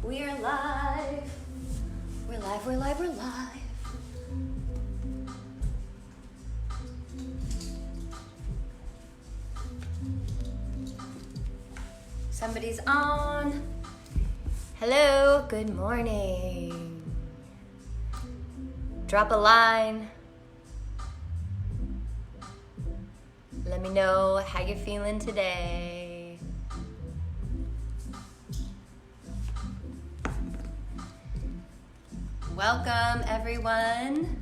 We are live. We're live, we're live, we're live. Somebody's on. Hello, good morning. Drop a line. Let me know how you're feeling today. Welcome, everyone.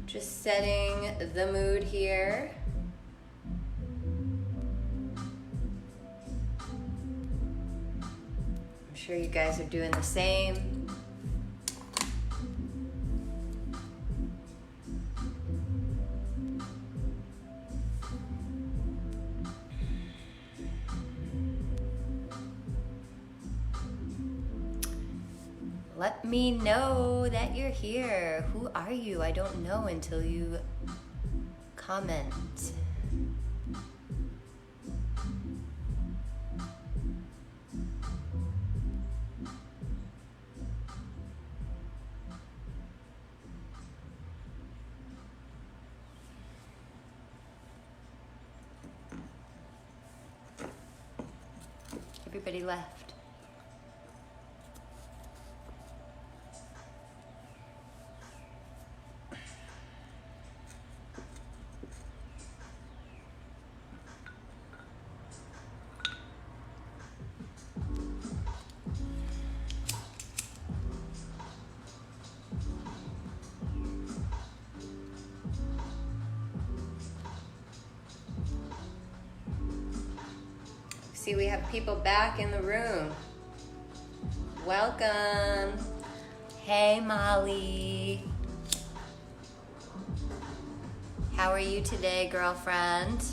Just setting the mood here. I'm sure you guys are doing the same. Let me know that you're here. Who are you? I don't know until you comment. Everybody left. See, we have people back in the room. Welcome. Hey, Molly. How are you today, girlfriend?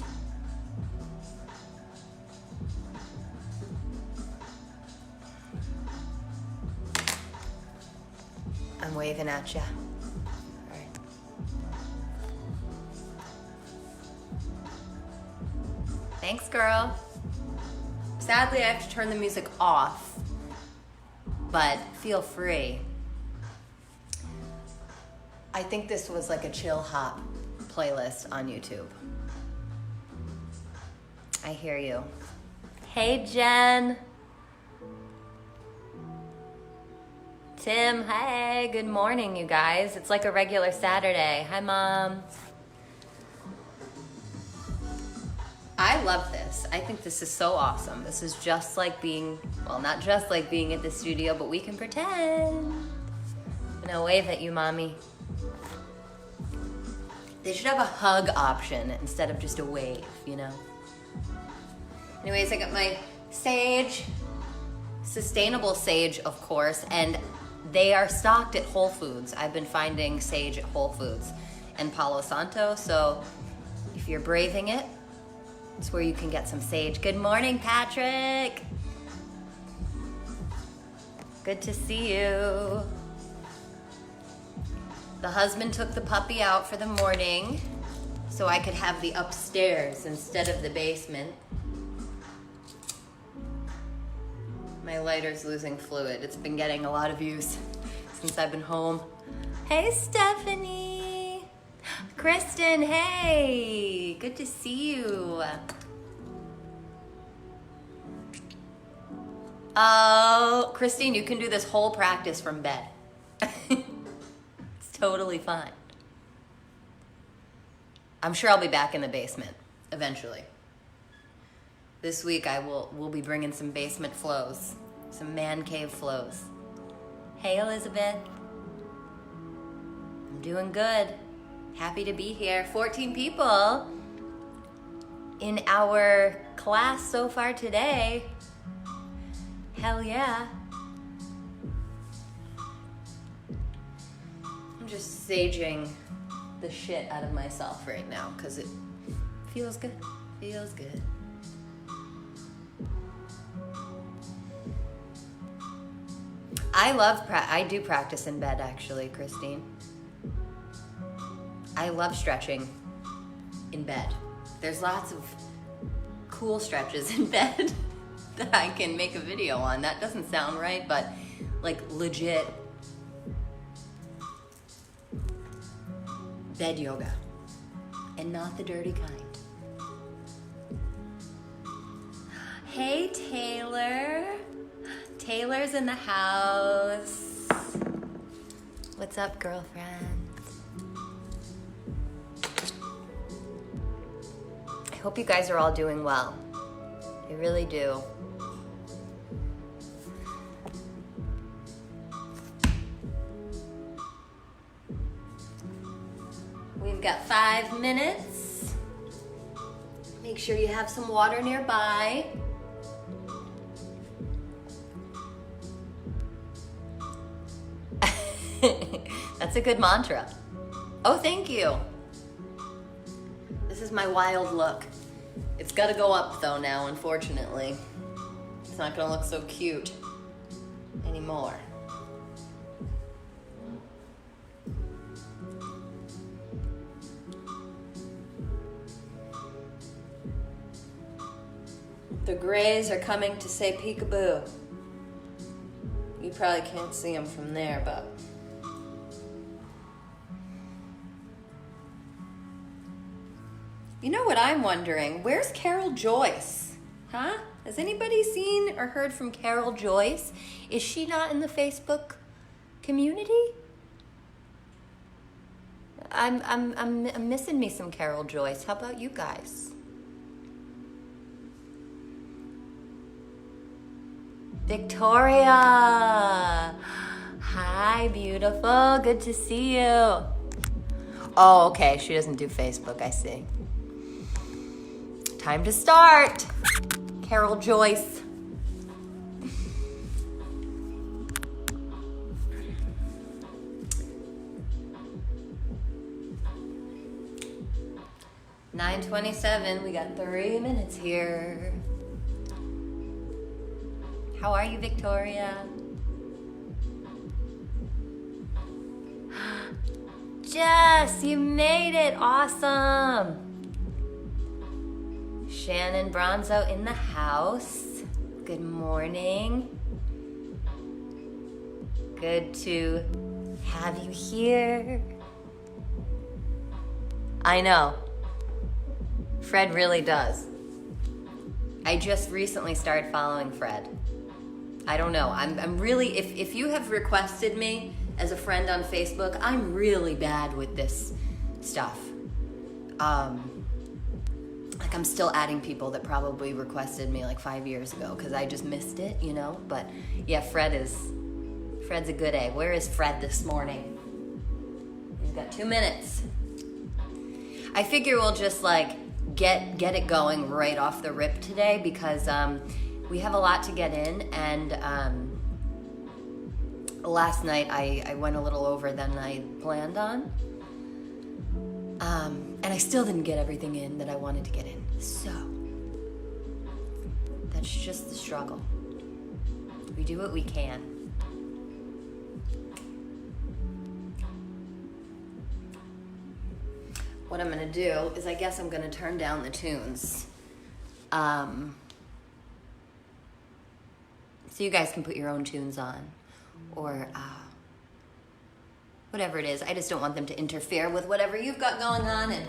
I'm waving at you. All right. Thanks, girl. Sadly, I have to turn the music off, but feel free. I think this was like a chill hop playlist on YouTube. I hear you. Hey, Jen. Tim, hey, good morning, you guys. It's like a regular Saturday. Hi, Mom. I love this. I think this is so awesome. This is just like being, well, not just like being at the studio, but we can pretend. And I'll wave at you, Mommy. They should have a hug option instead of just a wave, you know? Anyways, I got my sage, sustainable sage, of course, and they are stocked at Whole Foods. I've been finding sage at Whole Foods and Palo Santo, so if you're braving it, it's where you can get some sage. Good morning, Patrick. Good to see you. The husband took the puppy out for the morning so I could have the upstairs instead of the basement. My lighter's losing fluid. It's been getting a lot of use since I've been home. Hey, Stephanie. Kristen, hey, good to see you. Oh, Christine, you can do this whole practice from bed. It's totally fine. I'm sure I'll be back in the basement eventually. This week we'll be bringing some basement flows, some man cave flows. Hey, Elizabeth. I'm doing good. Happy to be here. 14 people in our class so far today. Hell yeah. I'm just saging the shit out of myself right now because it feels good. Feels good. I do practice in bed actually, Christine. I love stretching in bed. There's lots of cool stretches in bed that I can make a video on. That doesn't sound right, but like legit bed yoga, and not the dirty kind. Hey, Taylor. Taylor's in the house. What's up, girlfriend? I hope you guys are all doing well. I really do. We've got 5 minutes. Make sure you have some water nearby. That's a good mantra. Oh, thank you. This is my wild look. It's gotta go up though now, unfortunately. It's not gonna look so cute anymore. The grays are coming to say peekaboo. You probably can't see them from there, but you know what I'm wondering? Where's Carol Joyce? Huh? Has anybody seen or heard from Carol Joyce? Is she not in the Facebook community? I'm missing me some Carol Joyce. How about you guys? Victoria! Hi, beautiful. Good to see you. Oh, okay. She doesn't do Facebook, I see. Time to start. Carol Joyce. (9:27). We got 3 minutes here. How are you, Victoria? Jess, you made it. Awesome. Shannon Bronzo in the house. Good morning. Good to have you here. I know. Fred really does. I just recently started following Fred. I don't know. I'm really, if you have requested me as a friend on Facebook, I'm really bad with this stuff. Like I'm still adding people that probably requested me like 5 years ago because I just missed it, you know? But yeah, Fred's a good egg. Where is Fred this morning? He's got 2 minutes. I figure we'll just like get it going right off the rip today because we have a lot to get in, and last night I went a little over than I planned on. And I still didn't get everything in that I wanted to get in. So, that's just the struggle. We do what we can. What I'm gonna do is I guess I'm gonna turn down the tunes. So you guys can put your own tunes on. Or, whatever it is. I just don't want them to interfere with whatever you've got going on. And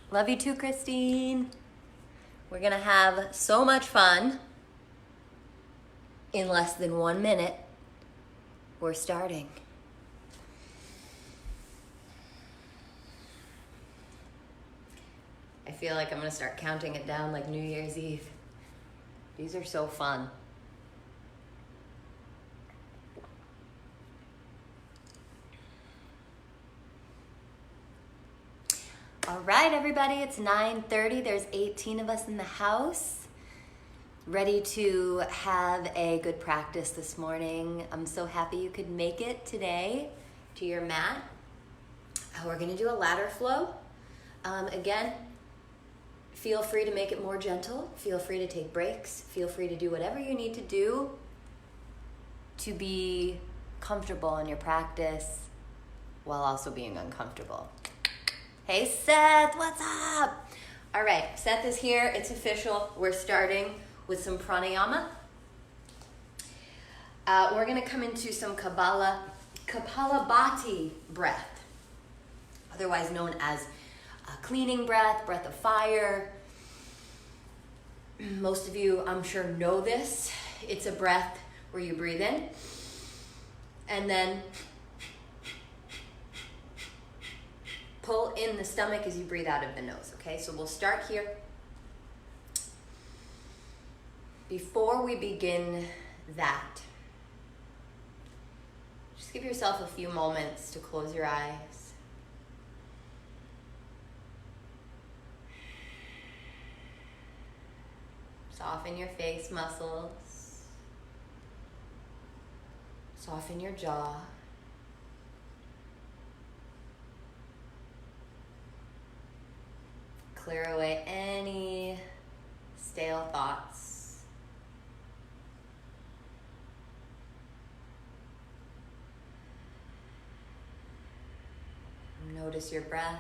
love you too, Christine. We're gonna have so much fun. In less than 1 minute, we're starting. I feel like I'm gonna start counting it down like New Year's Eve. These are so fun. All right, everybody, it's 9:30. There's 18 of us in the house. Ready to have a good practice this morning. I'm so happy you could make it today to your mat. We're gonna do a ladder flow. Again, feel free to make it more gentle. Feel free to take breaks. Feel free to do whatever you need to do to be comfortable in your practice while also being uncomfortable. Hey Seth, what's up? All right, Seth is here, it's official. We're starting with some pranayama. We're gonna come into some Kapalabhati breath, otherwise known as cleaning breath, breath of fire. Most of you, I'm sure, know this. It's a breath where you breathe in and then pull in the stomach as you breathe out of the nose, okay? So we'll start here. Before we begin that, just give yourself a few moments to close your eyes. Soften your face muscles. Soften your jaw. Clear away any stale thoughts. Notice your breath.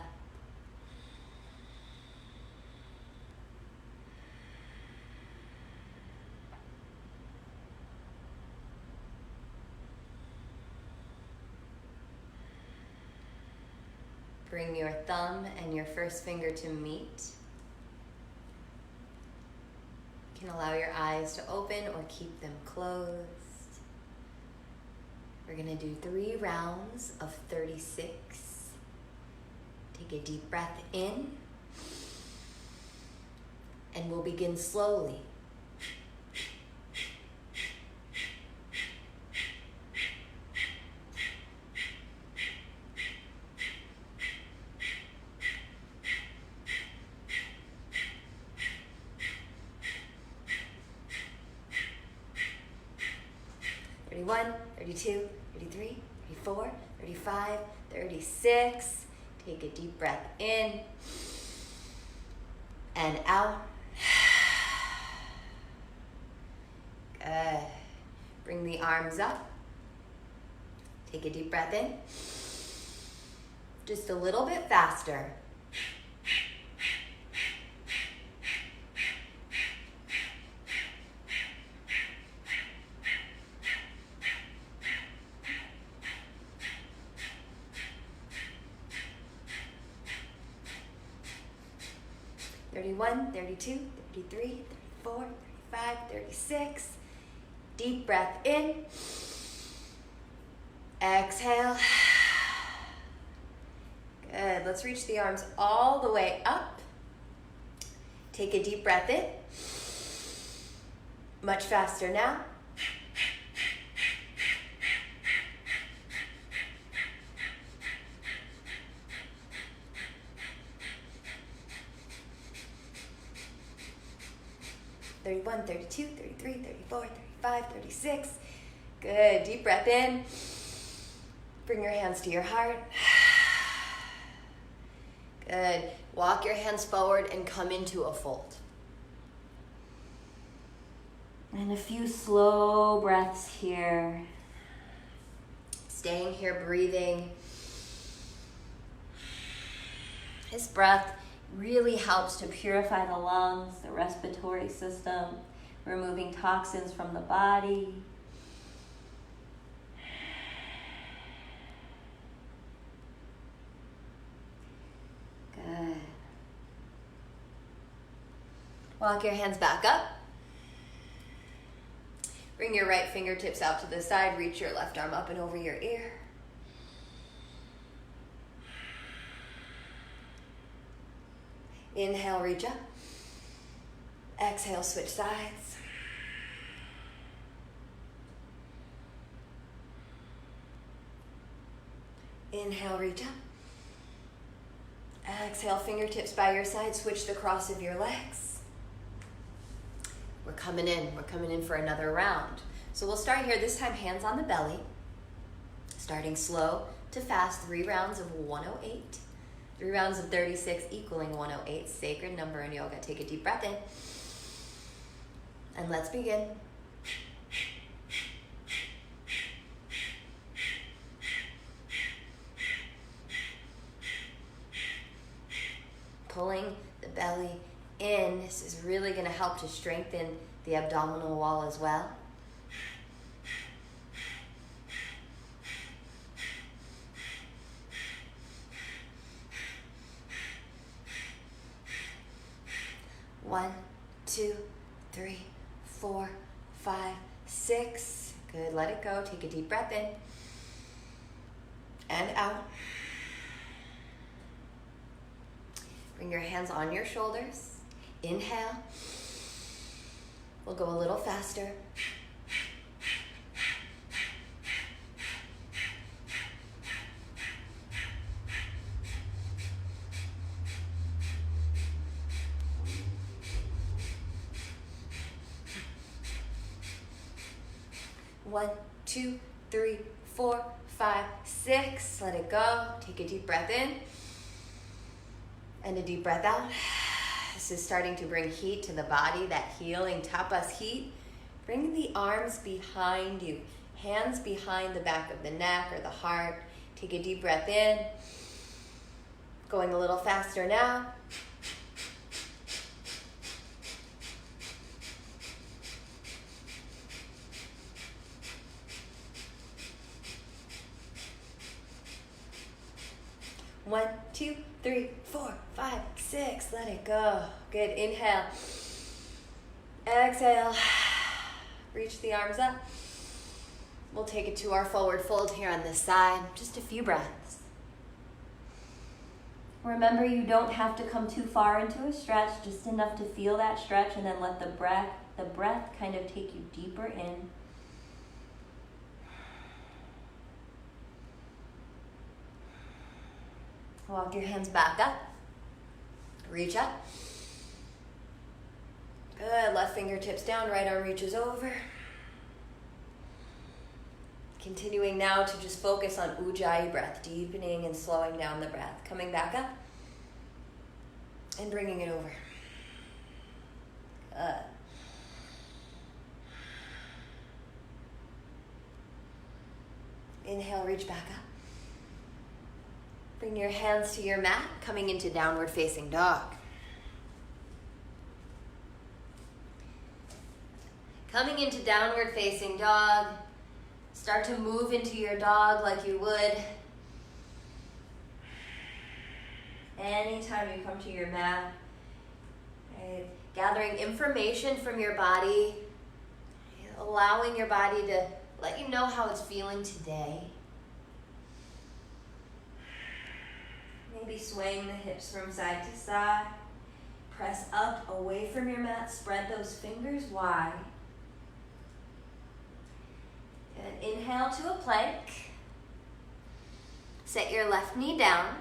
Bring your thumb and your first finger to meet. You can allow your eyes to open or keep them closed. We're going to do 3 rounds of 36. Take a deep breath in, and we'll begin slowly. Thirty-one, 32, 33, 34, 35, 36. Take a deep breath in and out. Good. Bring the arms up. Take a deep breath in. Just a little bit faster. Thirty-one, 32, 33, 34, 35, 36. Deep breath in. Exhale. Good. Let's reach the arms all the way up. Take a deep breath in. Much faster now. Thirty-one, 32, 33, 34, 35, 36. Good. Deep breath in. Bring your hands to your heart. Good. Walk your hands forward and come into a fold. And a few slow breaths here. Staying here, breathing. This breath really helps to purify the lungs, the respiratory system, removing toxins from the body. Good. Walk your hands back up. Bring your right fingertips out to the side. Reach your left arm up and over your ear. Inhale, reach up. Exhale, switch sides. Inhale, reach up. Exhale, fingertips by your side. Switch the cross of your legs. We're coming in. We're coming in for another round. So we'll start here. This time, hands on the belly. Starting slow to fast 3 rounds of 108. 3 rounds of 36 equaling 108. Sacred number in yoga. Take a deep breath in. And let's begin. Pulling the belly in. This is really going to help to strengthen the abdominal wall as well. One, 2, 3, 4, 5, 6. Good, let it go. Take a deep breath in and out. Bring your hands on your shoulders. Inhale. We'll go a little faster. One, 2, 3, 4, 5, 6. Let it go. Take a deep breath in. And a deep breath out. This is starting to bring heat to the body, that healing tapas heat. Bring the arms behind you. Hands behind the back of the neck or the heart. Take a deep breath in. Going a little faster now. One, 2, 3, 4, 5, 6. Let it go. Good. Inhale. Exhale. Reach the arms up. We'll take it to our forward fold here on this side. Just a few breaths. Remember, you don't have to come too far into a stretch, just enough to feel that stretch, and then let the breath kind of take you deeper in. Walk your hands back up. Reach up. Good. Left fingertips down, right arm reaches over. Continuing now to just focus on Ujjayi breath, deepening and slowing down the breath. Coming back up and bringing it over. Good. Inhale, reach back up. Bring your hands to your mat, coming into downward facing dog. Coming into downward facing dog, start to move into your dog like you would anytime you come to your mat. Right? Gathering information from your body, allowing your body to let you know how it's feeling today. Maybe swaying the hips from side to side. Press up, away from your mat. Spread those fingers wide. And inhale to a plank. Set your left knee down.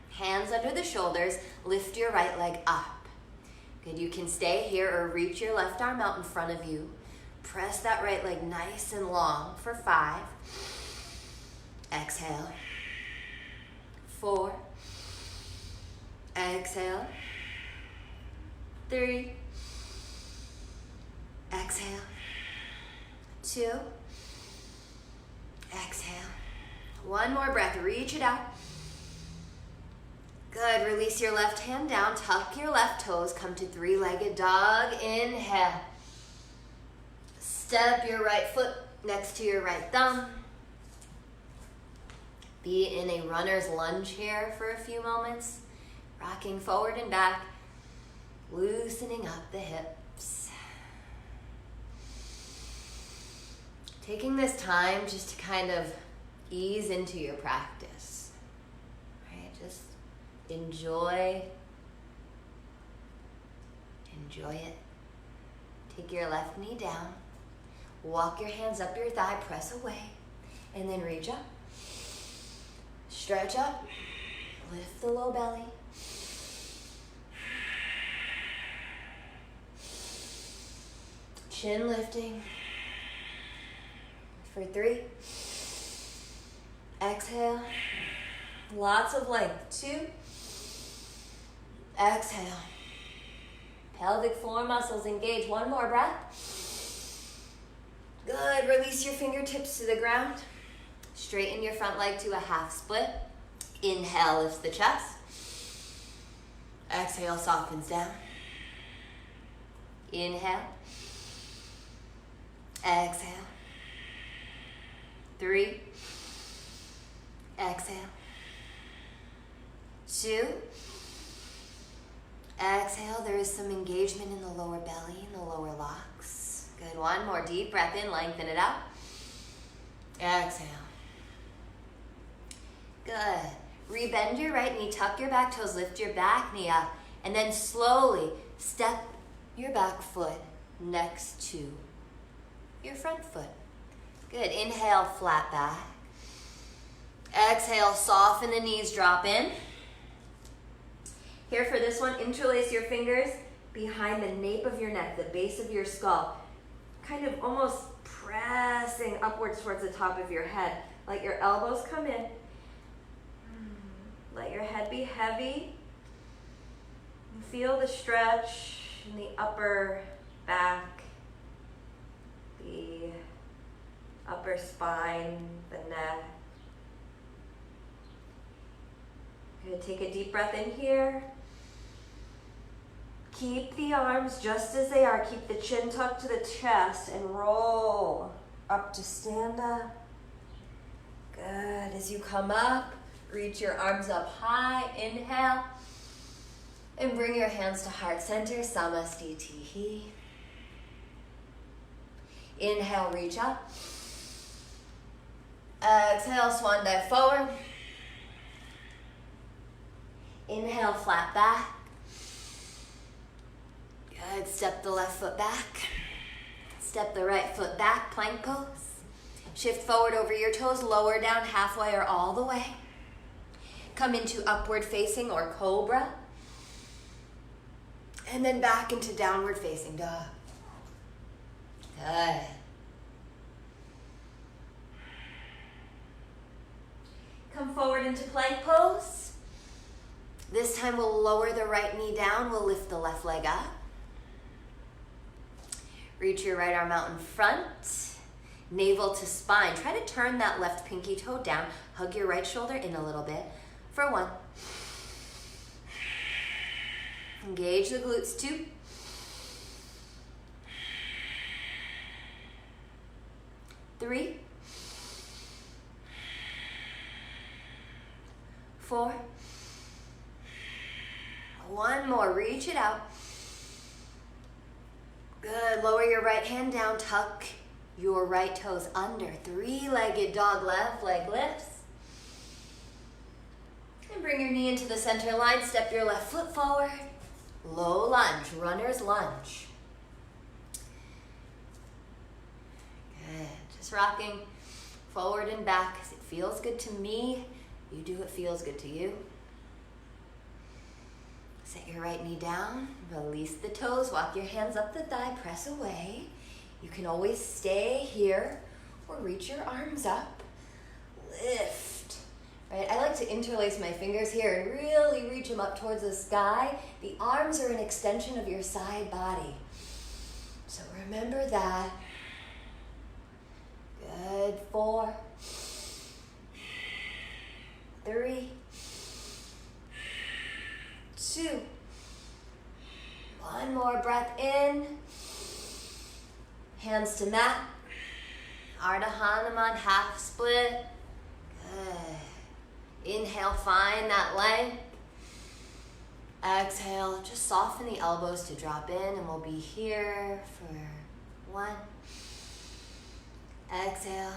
Hands under the shoulders. Lift your right leg up. Good, you can stay here or reach your left arm out in front of you. Press that right leg nice and long for 5. Exhale. 4. Exhale. 3. Exhale. 2. Exhale. One more breath. Reach it out. Good. Release your left hand down. Tuck your left toes. Come to 3-legged dog. Inhale. Step your right foot next to your right thumb. Be in a runner's lunge here for a few moments. Rocking forward and back. Loosening up the hips. Taking this time just to kind of ease into your practice. Right? Just enjoy it. Take your left knee down. Walk your hands up your thigh, press away, and then reach up. Stretch up, lift the low belly. Chin lifting. For 3. Exhale. Lots of length. 2. Exhale. Pelvic floor muscles engage. 1 more breath. Good. Release your fingertips to the ground. Straighten your front leg to a half split. Inhale, lifts the chest. Exhale, softens down. Inhale. Exhale. 3. Exhale. 2. Exhale. There is some engagement in the lower belly and the lower locks. Good. 1 more deep breath in. Lengthen it out. Exhale. Good. Rebend your right knee. Tuck your back toes. Lift your back knee up. And then slowly step your back foot next to your front foot. Good. Inhale, flat back. Exhale, soften the knees, drop in. Here for this one, interlace your fingers behind the nape of your neck, the base of your skull. Kind of almost pressing upwards towards the top of your head. Let your elbows come in. Let your head be heavy. And feel the stretch in the upper back, the upper spine, the neck. Good. Take a deep breath in here. Keep the arms just as they are. Keep the chin tucked to the chest and roll up to stand up. Good. As you come up, reach your arms up high. Inhale. And bring your hands to heart center, Samastitihi. Inhale, reach up. Exhale, swan dive forward. Inhale, flat back. Good, step the left foot back. Step the right foot back, plank pose. Shift forward over your toes, lower down halfway or all the way. Come into upward facing or cobra. And then back into downward facing dog. Good. Come forward into plank pose. This time we'll lower the right knee down. We'll lift the left leg up. Reach your right arm out in front. Navel to spine. Try to turn that left pinky toe down. Hug your right shoulder in a little bit. For 1. Engage the glutes. 2. 3. 4. 1 more. Reach it out. Good. Lower your right hand down. Tuck your right toes under. 3-legged dog. Left leg lifts. And bring your knee into the center line. Step your left foot forward. Low lunge. Runner's lunge. Good. Just rocking forward and back because it feels good to me. You do what feels good to you. Set your right knee down, release the toes, walk your hands up the thigh, press away. You can always stay here or reach your arms up. Lift. Right? I like to interlace my fingers here and really reach them up towards the sky. The arms are an extension of your side body. So remember that. Good. 4. 3. 2. 1 more breath in. Hands to mat. Ardha Hanuman, half split. Good. Inhale, find that length. Exhale, just soften the elbows to drop in, and we'll be here for 1. Exhale.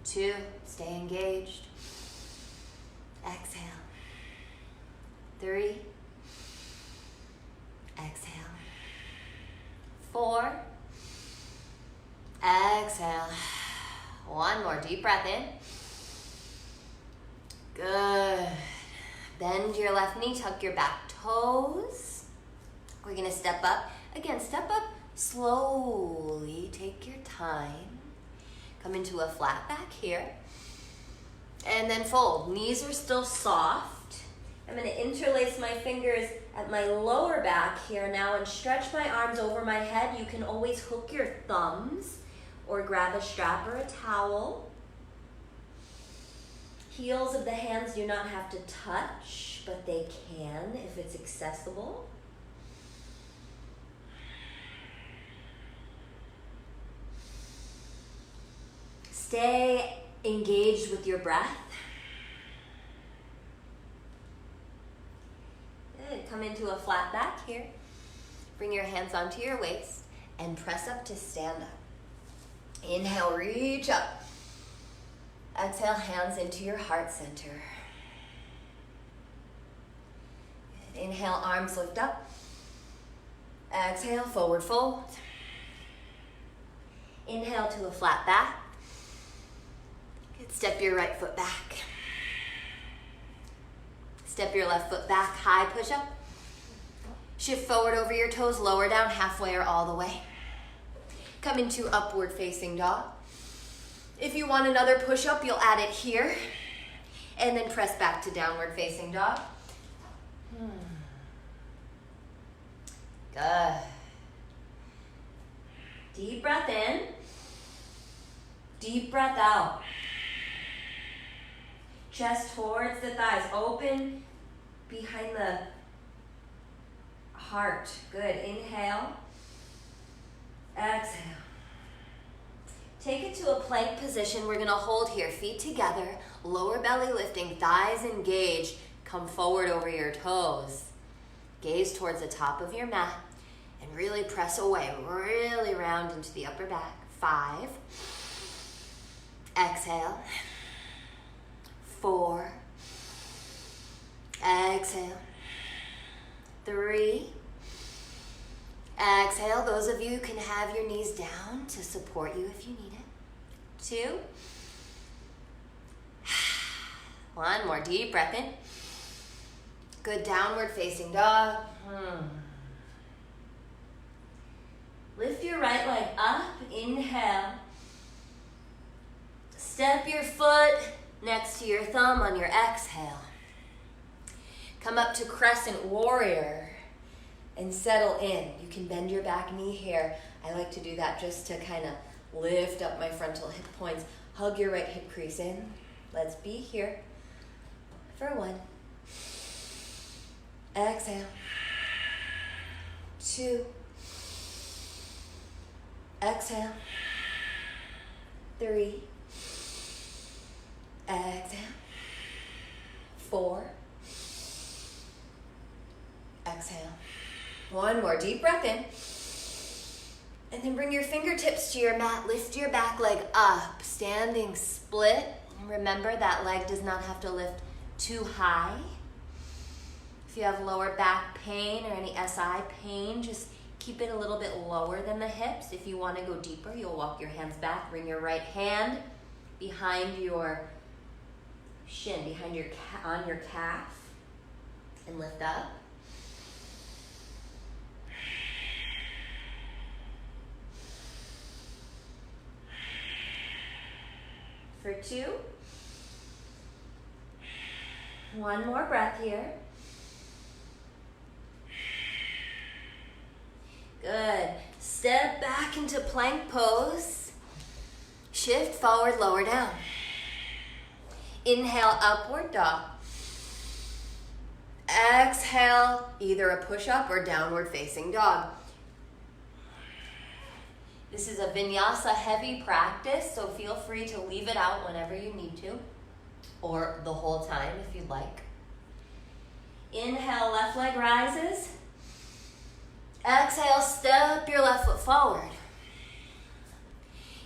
2, stay engaged. Exhale. 3. Exhale. 4. Exhale. 1 more deep breath in. Good. Bend your left knee, tuck your back toes. We're gonna step up. Again, step up slowly, take your time. Come into a flat back here. And then fold. Knees are still soft. I'm going to interlace my fingers at my lower back here now and stretch my arms over my head. You can always hook your thumbs or grab a strap or a towel. Heels of the hands do not have to touch, but they can if it's accessible. Stay engaged with your breath. Good. Come into a flat back here. Bring your hands onto your waist and press up to stand up. Inhale, reach up. Exhale, hands into your heart center. Good. Inhale, arms lift up. Exhale, forward fold. Inhale to a flat back. Good. Step your right foot back. Step your left foot back, high push up. Shift forward over your toes, lower down halfway or all the way. Come into upward facing dog. If you want another push up, you'll add it here. And then press back to downward facing dog. Good. Deep breath in. Deep breath out. Chest towards the thighs, open behind the heart. Good. Inhale. Exhale. Take it to a plank position. We're going to hold here. Feet together. Lower belly lifting. Thighs engaged. Come forward over your toes. Gaze towards the top of your mat. And really press away. Really round into the upper back. 5. Exhale. 4. Exhale. 3. Exhale. Those of you can have your knees down to support you if you need it. 2. 1 more deep breath in. Good. Downward facing dog. Lift your right leg up. Inhale. Step your foot next to your thumb on your exhale. Come up to crescent warrior and settle in. You can bend your back knee here. I like to do that just to kind of lift up my frontal hip points. Hug your right hip crease in. Let's be here for 1. Exhale. 2. Exhale. 3. Exhale. 4. Exhale. 1 more deep breath in. And then bring your fingertips to your mat. Lift your back leg up. Standing split. Remember that leg does not have to lift too high. If you have lower back pain or any SI pain, just keep it a little bit lower than the hips. If you want to go deeper, you'll walk your hands back. Bring your right hand behind your shin, behind your on your calf, and lift up. For 2. 1 more breath here. Good. Step back into plank pose. Shift forward, lower down. Inhale, upward dog. Exhale, either a push-up or downward facing dog. This is a vinyasa heavy practice, so feel free to leave it out whenever you need to, or the whole time if you'd like. Inhale, left leg rises. Exhale, step your left foot forward.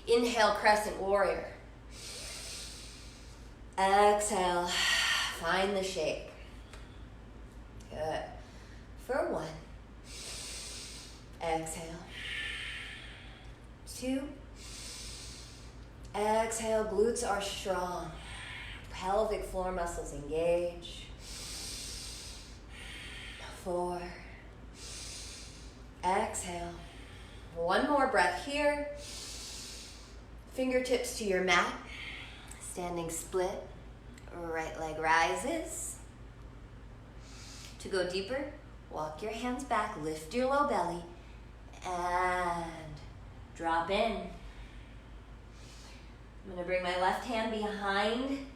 Inhale, crescent warrior. Exhale, find the shape. Good. For 1. Exhale. 2. Exhale, glutes are strong. Pelvic floor muscles engage. 4. Exhale. 1 more breath here. Fingertips to your mat. Standing split. Right leg rises. To go deeper, walk your hands back, lift your low belly, and drop in. I'm gonna bring my left hand behind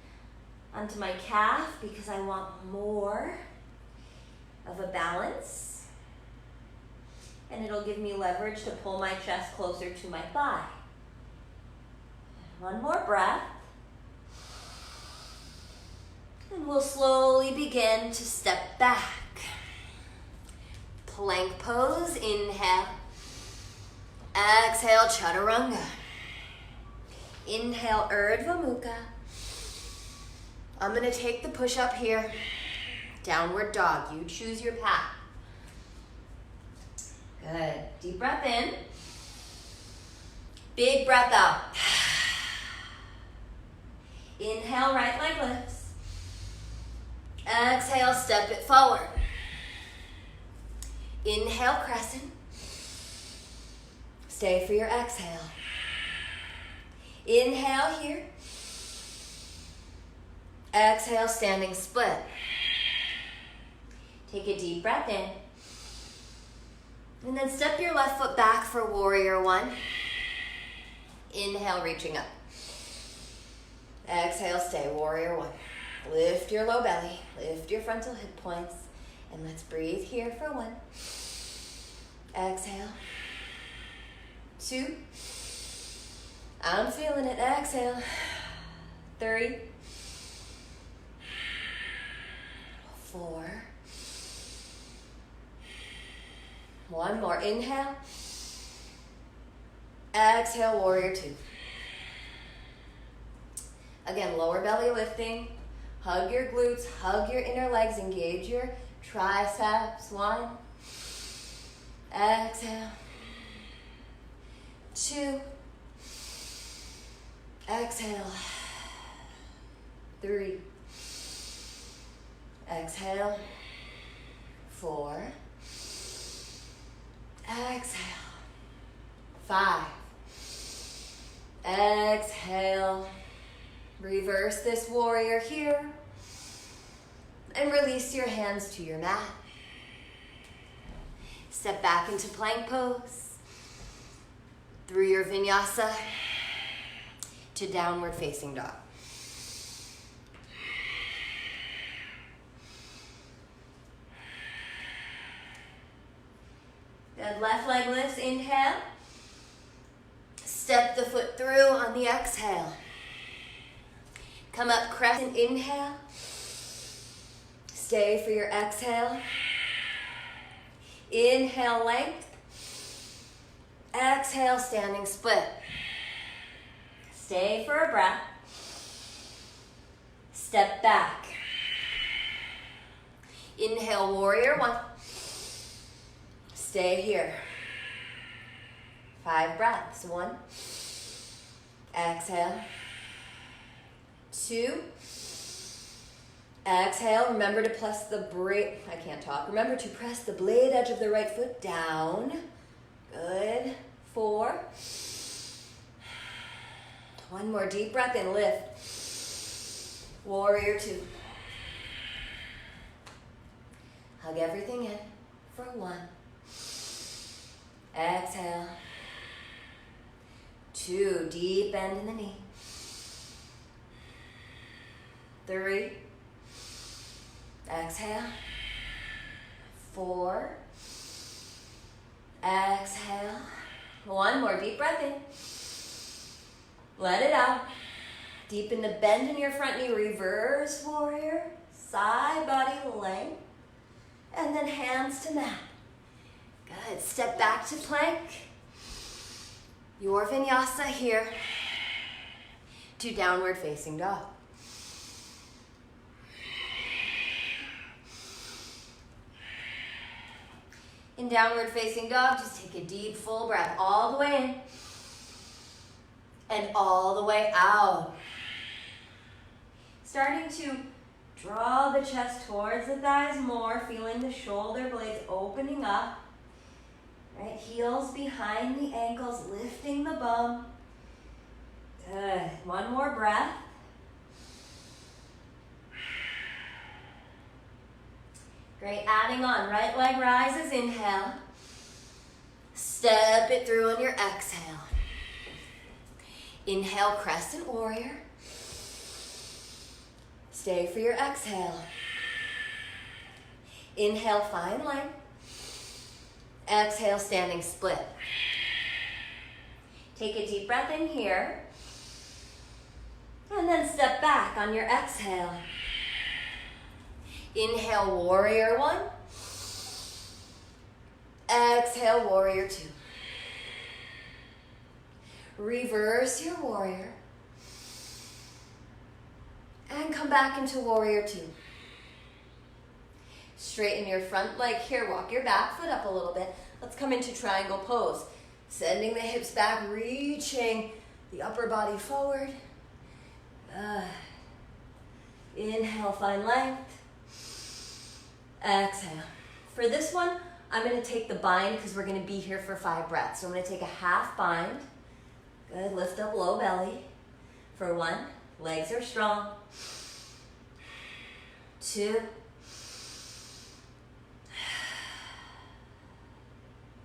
onto my calf because I want more of a balance. And it'll give me leverage to pull my chest closer to my thigh. One more breath. And we'll slowly begin to step back. Plank pose, inhale. Exhale, chaturanga. Inhale, Urdhva Mukha. I'm gonna take the push-up here. Downward dog, you choose your path. Good, deep breath in. Big breath out. Inhale, right leg lifts. Exhale, step it forward. Inhale, crescent. Stay for your exhale. Inhale here. Exhale, standing split. Take a deep breath in. And then step your left foot back for warrior one. Inhale, reaching up. Exhale, stay, warrior one. Lift your low belly, lift your frontal hip points, and let's breathe here for one. Exhale. 2. I'm feeling it, exhale. 3. 4. One more, inhale. Exhale, warrior 2. Again, lower belly lifting. Hug your glutes, hug your inner legs, engage your triceps. 1. Exhale. 2. Exhale. 3. Exhale. 4. Exhale. 5. Exhale. Reverse this warrior here. And release your hands to your mat. Step back into plank pose. Through your vinyasa to downward facing dog. Good, left leg lifts, inhale. Step the foot through on the exhale. Come up, crescent, inhale. Stay for your exhale. Inhale, length. Exhale, standing split. Stay for a breath. Step back. Inhale, warrior 1. Stay here. 5 breaths. 1. Exhale. 2. Exhale. Remember to press the Remember to press the blade edge of the right foot down. Good. 4. One more deep breath in, lift. Warrior 2. Hug everything in for 1. Exhale. 2, deep bend in the knee. 3. Exhale. 4. Exhale. 1 more deep breath in. Let it out. Deepen the bend in your front knee. Reverse warrior. Side body length. And then hands to mat. Good. Step back to plank. Your vinyasa here to downward facing dog. In downward facing dog, just take a deep full breath all the way in and all the way out. Starting to draw the chest towards the thighs more, feeling the shoulder blades opening up. Right, heels behind the ankles, lifting the bum. Good. One more breath. Great. Adding on. Right leg rises. Inhale. Step it through on your exhale. Inhale, crescent warrior. Stay for your exhale. Inhale, fine line. Exhale, standing split. Take a deep breath in here. And then step back on your exhale. Inhale, warrior one. Exhale, warrior two. Reverse your warrior. And come back into warrior two. Straighten your front leg here. Walk your back foot up a little bit. Let's come into triangle pose. Sending the hips back, reaching the upper body forward. Inhale, find length. Exhale. For this one, I'm going to take the bind because we're going to be here for 5 breaths. So I'm going to take a half bind. Good. Lift up low belly. For 1, legs are strong. 2,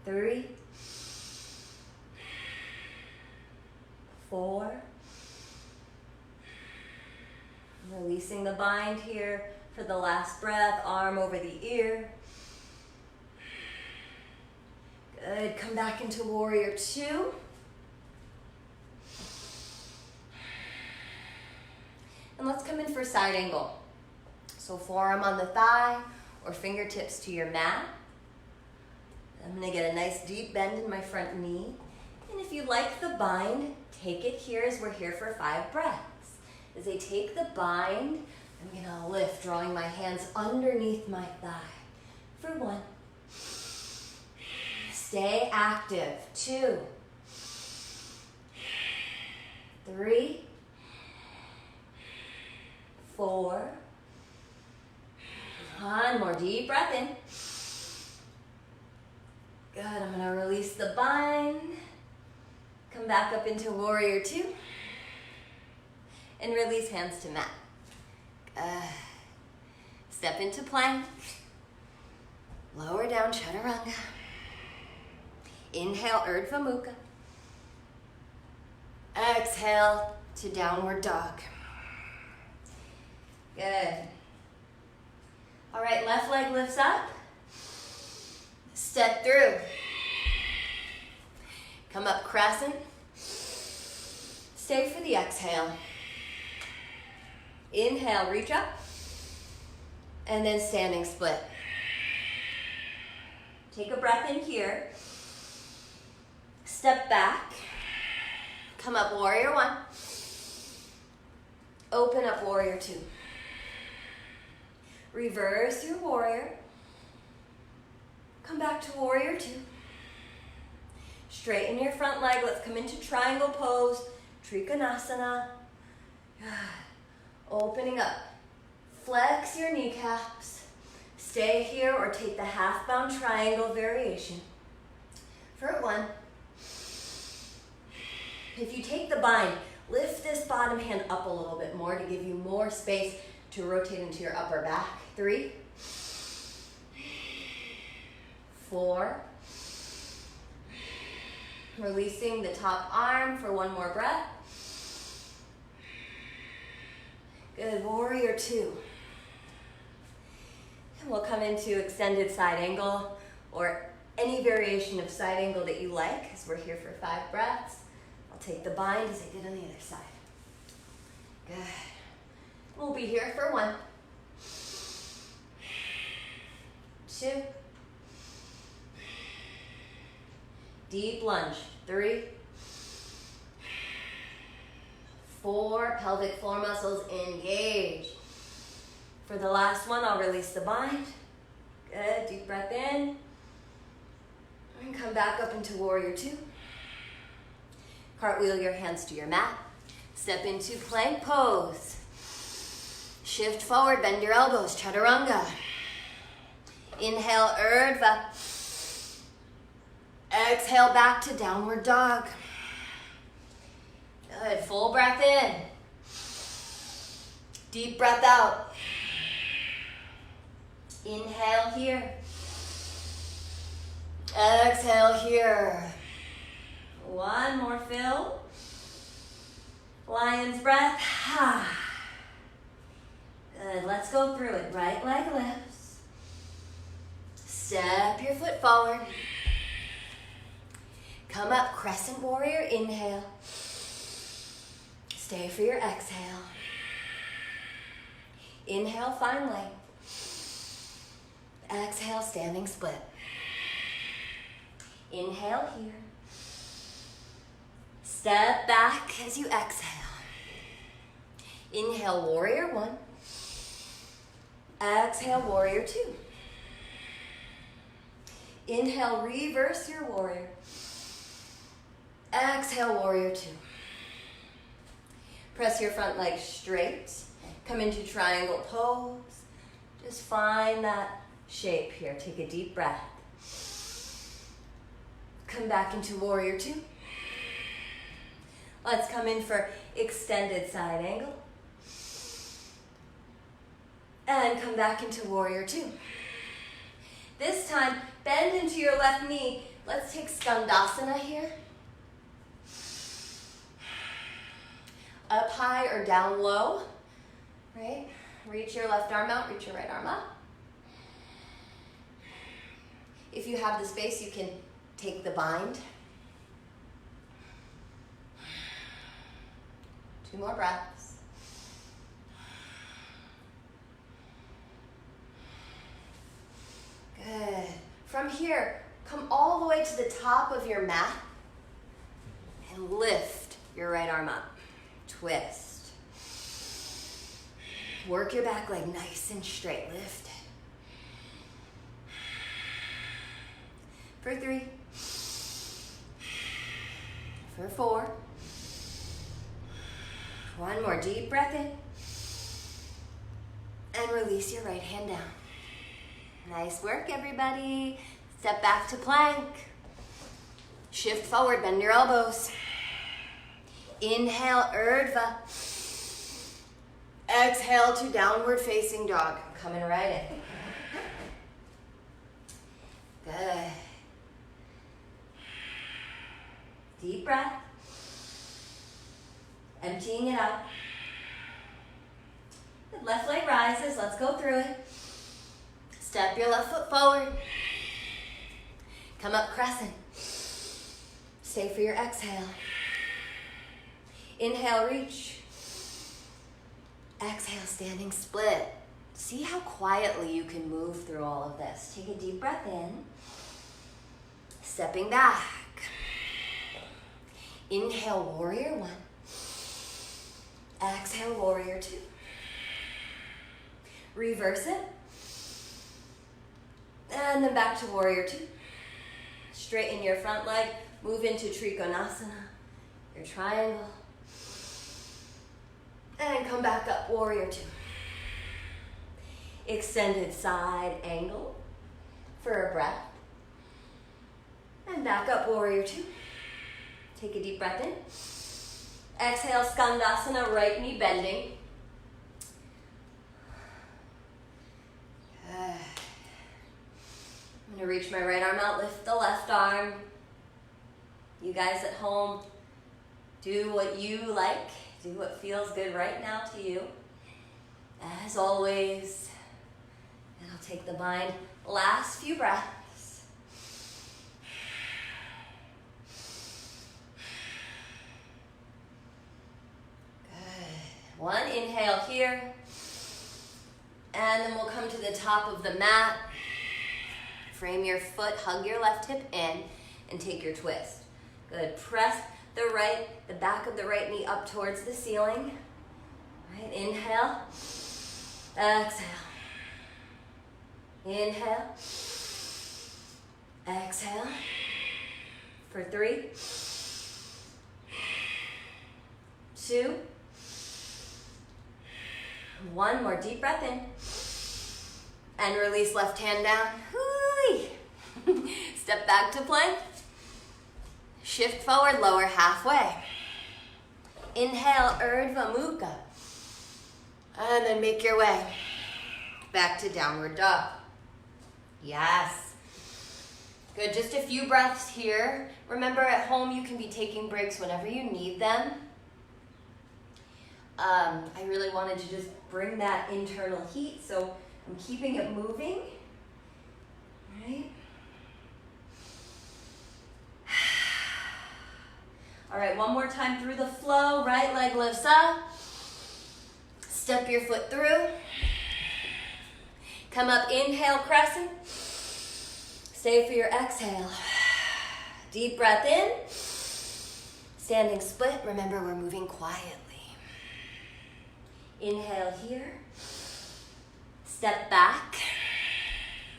3, 4. Releasing the bind here for the last breath. Arm over the ear. Good. Come back into warrior two. And let's come in for side angle. So forearm on the thigh or fingertips to your mat. I'm going to get a nice deep bend in my front knee. And if you like the bind, take it here as we're here for 5 breaths. As I take the bind, I'm going to lift, drawing my hands underneath my thigh. For 1. Stay active. 2, 3, 4. 1 more deep breath in. Good. I'm going to release the bind. Come back up into warrior two. And release hands to mat. Step into plank. Lower down chaturanga. Inhale, Urdhva Mukha. Exhale to downward dog. Good. All right, left leg lifts up. Step through. Come up crescent. Stay for the exhale. Inhale, reach up. And then standing split. Take a breath in here. Step back. Come up warrior one. Open up warrior two. Reverse your warrior. Come back to warrior two. Straighten your front leg. Let's come into triangle pose. Trikonasana. Opening up. Flex your kneecaps. Stay here or take the half bound triangle variation. For 1. If you take the bind, lift this bottom hand up a little bit more to give you more space to rotate into your upper back. 3, 4. Releasing the top arm for 1 more breath. Good, warrior two. And we'll come into extended side angle or any variation of side angle that you like, as we're here for 5 breaths. I'll take the bind as I did on the other side. Good. We'll be here for 1, 2. Deep lunge. 3, 4. Pelvic floor muscles engage. For the last one, I'll release the bind. Good. Deep breath in. And come back up into warrior two. Cartwheel your hands to your mat. Step into plank pose. Shift forward, bend your elbows, chaturanga. Inhale, Urdhva. Exhale back to downward dog. Good, full breath in. Deep breath out. Inhale here. Exhale here. One more fill. Lion's breath. Good, let's go through it. Right leg lifts. Step your foot forward. Come up, crescent warrior, inhale. Stay for your exhale. Inhale, find length. Exhale, standing split. Inhale here. Step back as you exhale. Inhale, warrior one. Exhale, warrior two. Inhale, reverse your warrior. Exhale, warrior two. Press your front leg straight. Come into triangle pose. Just find that shape here. Take a deep breath. Come back into warrior two. Let's come in for extended side angle. And come back into warrior two. This time, bend into your left knee. Let's take skandasana here. Up high or down low, right? Reach your left arm out, reach your right arm up. If you have the space, you can take the bind. 2 more breaths. Good. From here, come all the way to the top of your mat and lift your right arm up. Twist. Work your back leg nice and straight. Lift it. For 3. For 4. One more deep breath in. And release your right hand down. Nice work, everybody. Step back to plank. Shift forward, bend your elbows. Inhale, Urdhva. Exhale to downward facing dog. Coming right in. Good. Deep breath. Emptying it out. The left leg rises. Let's go through it. Step your left foot forward. Come up crescent. Stay for your exhale. Inhale, reach. Exhale, standing split. See how quietly you can move through all of this. Take a deep breath in. Stepping back. Inhale, warrior one. Exhale, warrior two. Reverse it. And then back to warrior two. Straighten your front leg. Move into trikonasana, your triangle. And come back up, warrior two. Extended side angle for a breath. And back up, warrior two. Take a deep breath in. Exhale, skandasana, right knee bending. Good. I'm gonna reach my right arm out, lift the left arm. You guys at home, do what you like. Do what feels good right now to you. As always, and I'll take the bind. Last few breaths. Good. One inhale here. And then we'll come to the top of the mat. Frame your foot, hug your left hip in, and take your twist. Good. Press the back of the right knee up towards the ceiling. Right, inhale. Exhale. Inhale. Exhale. For 3, 2, 1. More deep breath in. And release left hand down. Whoo-wee. Step back to plank. Shift forward, lower halfway. Inhale, Urdhva Mukha. And then make your way back to downward dog. Yes. Good, just a few breaths here. Remember, at home you can be taking breaks whenever you need them. I really wanted to just bring that internal heat, so I'm keeping it moving. Right? All right, one more time through the flow. Right leg lifts up. Step your foot through. Come up, inhale, crescent. Stay for your exhale. Deep breath in. Standing split. Remember, we're moving quietly. Inhale here. Step back.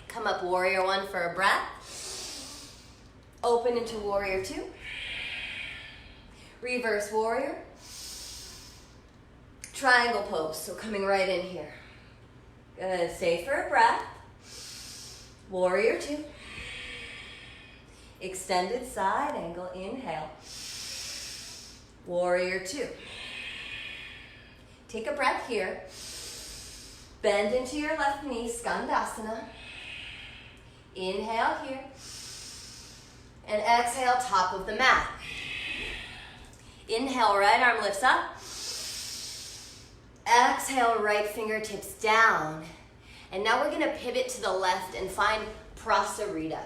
Come up, warrior one for a breath. Open into warrior two. Reverse warrior. Triangle pose, so coming right in here. Good, stay for a breath. Warrior two. Extended side angle, inhale. Warrior two. Take a breath here. Bend into your left knee, Skandasana. Inhale here. And exhale, top of the mat. Inhale, right arm lifts up. Exhale, right fingertips down. And now we're gonna pivot to the left and find Prasarita.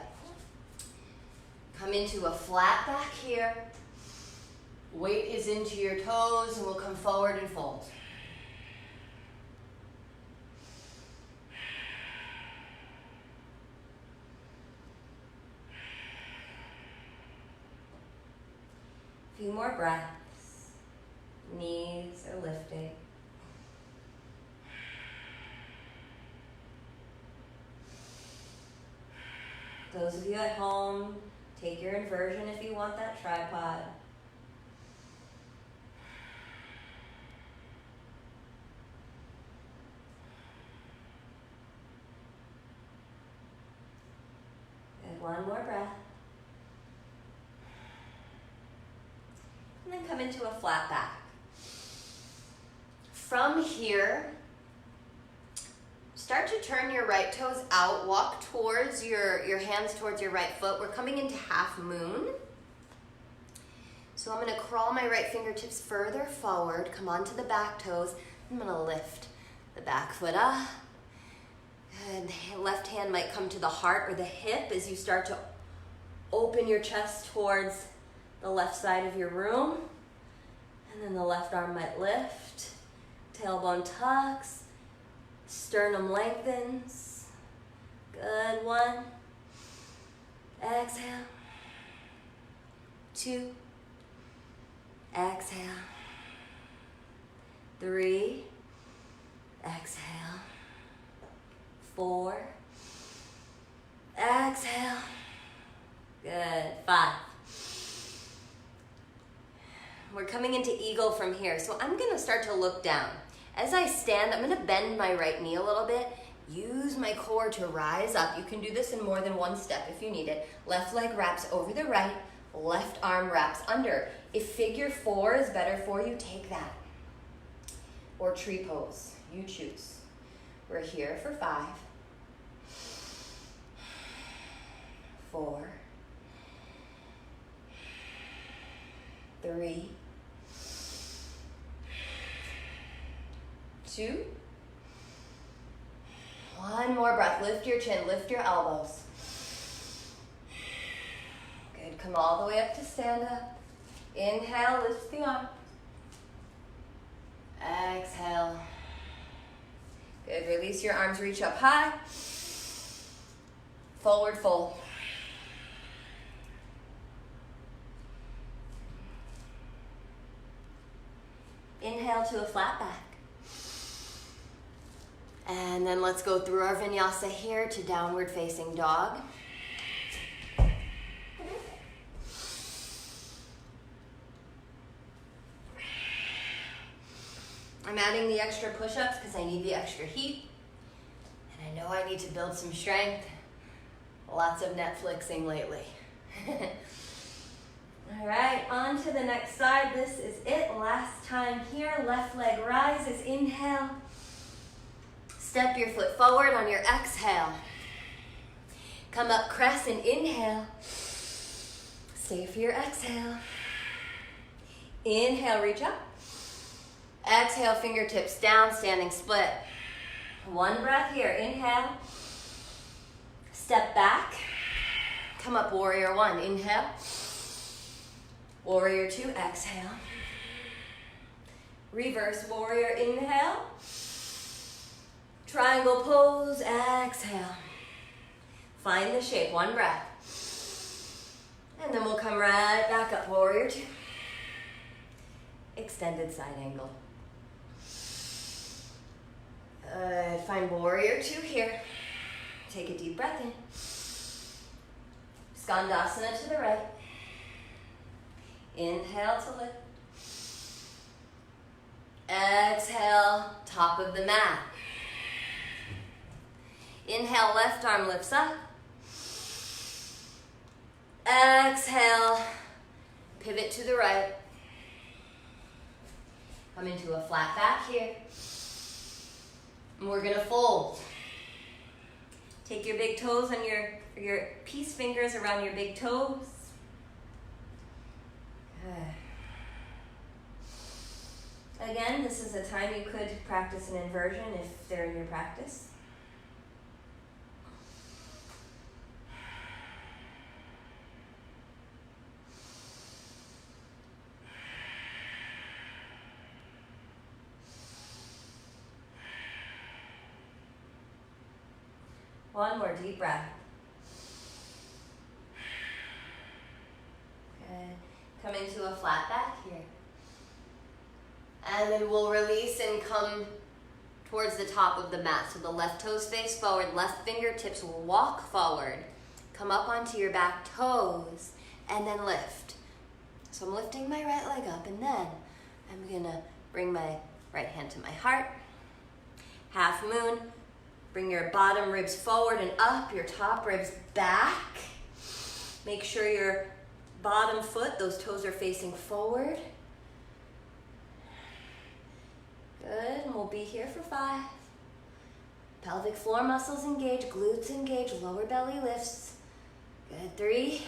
Come into a flat back here. Weight is into your toes and we'll come forward and fold. A few more breaths. Knees are lifting. Those of you at home, take your inversion if you want that tripod. And one more breath. And then come into a flat back. From here, start to turn your right toes out. Walk towards your hands towards your right foot. We're coming into half moon. So I'm going to crawl my right fingertips further forward. Come onto the back toes. I'm going to lift the back foot up. Good. Left hand might come to the heart or the hip as you start to open your chest towards the left side of your room. And then the left arm might lift. Tailbone tucks. Sternum lengthens. Good. 1. Exhale. 2. Exhale. 3. Exhale. 4. Exhale. Good. 5. We're coming into eagle from here. So I'm going to start to look down. As I stand, I'm going to bend my right knee a little bit. Use my core to rise up. You can do this in more than one step if you need it. Left leg wraps over the right. Left arm wraps under. If figure 4 is better for you, take that. Or tree pose. You choose. We're here for 5. 4. 3. 2. 1 more breath. Lift your chin, lift your elbows. Good. Come all the way up to stand up. Inhale, lift the arm. Exhale. Good. Release your arms, reach up high. Forward fold. Inhale to a flat back. And then let's go through our vinyasa here to downward facing dog. I'm adding the extra push-ups because I need the extra heat. And I know I need to build some strength. Lots of Netflixing lately. All right, on to the the next side. This is it. Last time here. Left leg rises. Inhale. Step your foot forward on your exhale. Come up crescent. Inhale. Stay for your exhale. Inhale, reach up. Exhale, fingertips down, standing split. One breath here. Inhale. Step back. Come up, warrior one. Inhale. Warrior two, exhale. Reverse warrior, inhale. Triangle pose, exhale. Find the shape, one breath. And then we'll come right back up, warrior two. Extended side angle. Find warrior two here. Take a deep breath in. Skandasana to the right. Inhale to lift. Exhale, top of the mat. Inhale, left arm lifts up. Exhale, pivot to the right. Come into a flat back here. And we're gonna fold. Take your big toes on your peace fingers around your big toes. Again, this is a time you could practice an inversion if they're in your practice. One more deep breath. Good. Come into a flat back here. And then we'll release and come towards the top of the mat. So the left toes face forward, left fingertips will walk forward. Come up onto your back toes and then lift. So I'm lifting my right leg up and then I'm gonna bring my right hand to my heart. Half moon. Bring your bottom ribs forward and up, your top ribs back. Make sure your bottom foot, those toes are facing forward. Good, and we'll be here for 5. Pelvic floor muscles engage, glutes engage, lower belly lifts. Good, 3,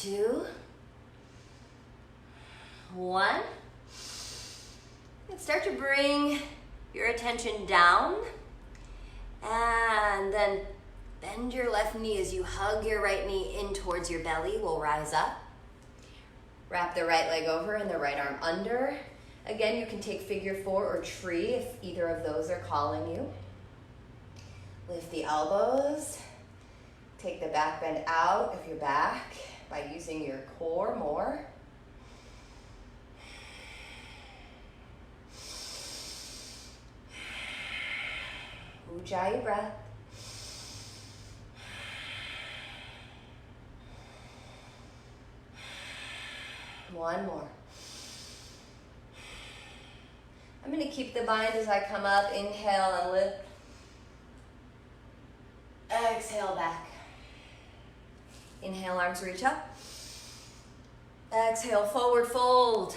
2, 1. And start to bring your attention down, and then bend your left knee as you hug your right knee in towards your belly. We'll rise up. Wrap the right leg over and the right arm under. Again, you can take figure 4 or tree if either of those are calling you. Lift the elbows. Take the back bend out of your back by using your core more. Ujjayi breath. One more. I'm going to keep the bind as I come up. Inhale and lift. Exhale back. Inhale, arms reach up. Exhale, forward fold.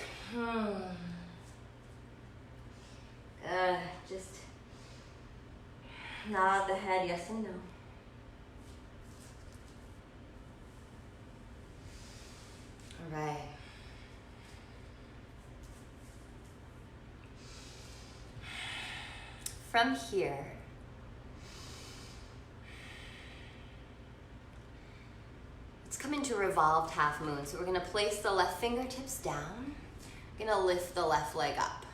Just nod the head, yes and no. All right. From here, let's come into revolved half moon. So we're going to place the left fingertips down. We're going to lift the left leg up.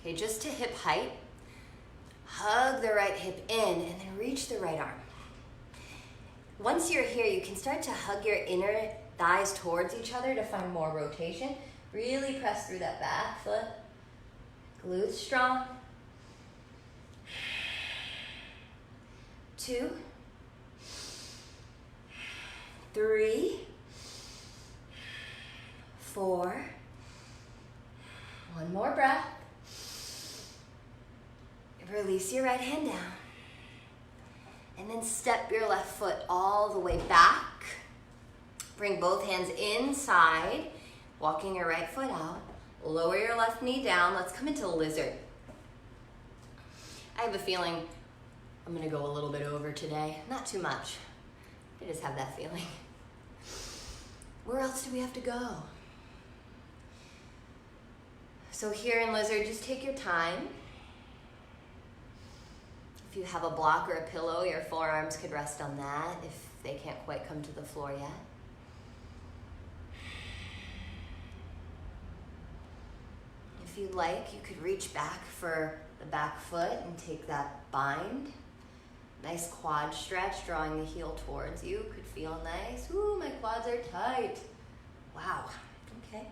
Okay, just to hip height. Hug the right hip in and then reach the right arm. Once you're here, you can start to hug your inner thighs towards each other to find more rotation. Really press through that back foot. Glutes strong. 2, 3, 4. One more breath. Release your right hand down. And then step your left foot all the way back. Bring both hands inside, walking your right foot out. Lower your left knee down. Let's come into lizard. I have a feeling I'm gonna go a little bit over today. Not too much. I just have that feeling. Where else do we have to go? So here in lizard, just take your time. If you have a block or a pillow, your forearms could rest on that if they can't quite come to the floor yet. If you'd like, you could reach back for the back foot and take that bind. Nice quad stretch, drawing the heel towards you. Could feel nice. Ooh, my quads are tight. Wow, okay.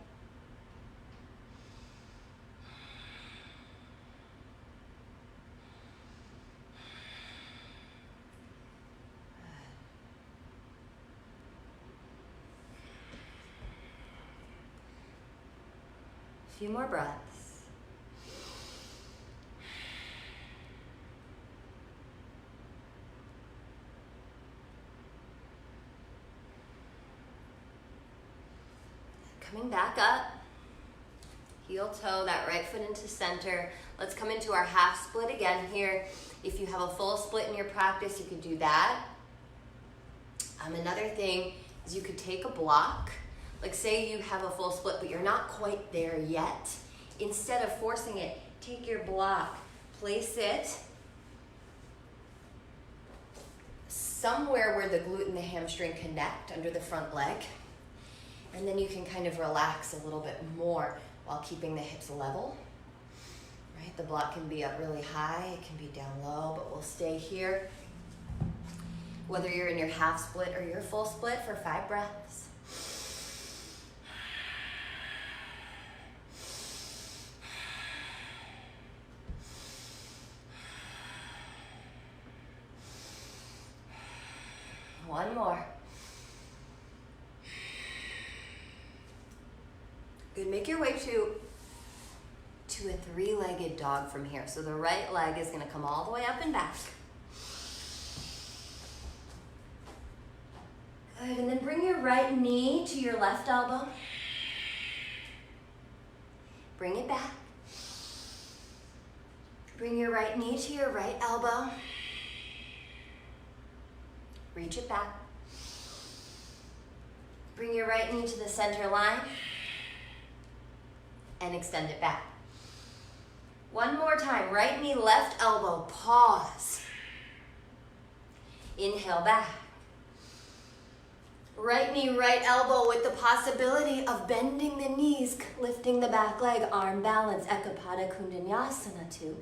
A few more breaths. Coming back up, heel toe, that right foot into center. Let's come into our half split again here. If you have a full split in your practice, you could do that. Another thing is you could take a block. Like say you have a full split, but you're not quite there yet. Instead of forcing it, take your block, place it somewhere where the glute and the hamstring connect under the front leg. And then you can kind of relax a little bit more while keeping the hips level. Right? The block can be up really high, it can be down low, but we'll stay here. Whether you're in your half split or your full split for 5 breaths. One more. Good, make your way to a 3-legged dog from here. So the right leg is gonna come all the way up and back. Good, and then bring your right knee to your left elbow. Bring it back. Bring your right knee to your right elbow. Reach it back. Bring your right knee to the center line and extend it back. One more time, right knee, left elbow, pause. Inhale back. Right knee, right elbow with the possibility of bending the knees, lifting the back leg, arm balance, Ekapada Kundanyasana 2.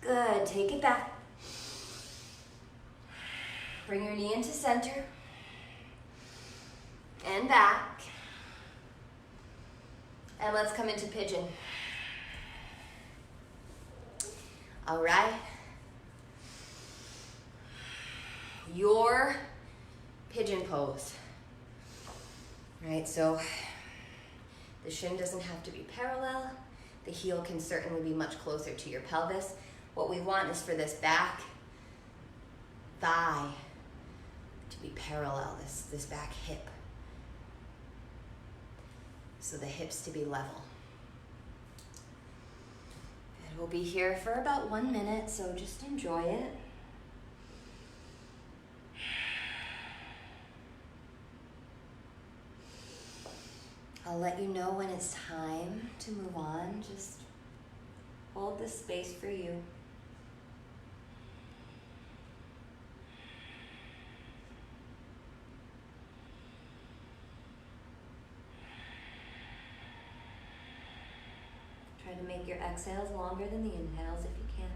Good, take it back. Bring your knee into center and back. And let's come into pigeon. All right. Your pigeon pose. Right, so the shin doesn't have to be parallel. The heel can certainly be much closer to your pelvis. What we want is for this back thigh to be parallel, this back hip. So the hips to be level. And we'll be here for about 1 minute, so just enjoy it. I'll let you know when it's time to move on. Just hold this space for you. Try to make your exhales longer than the inhales if you can.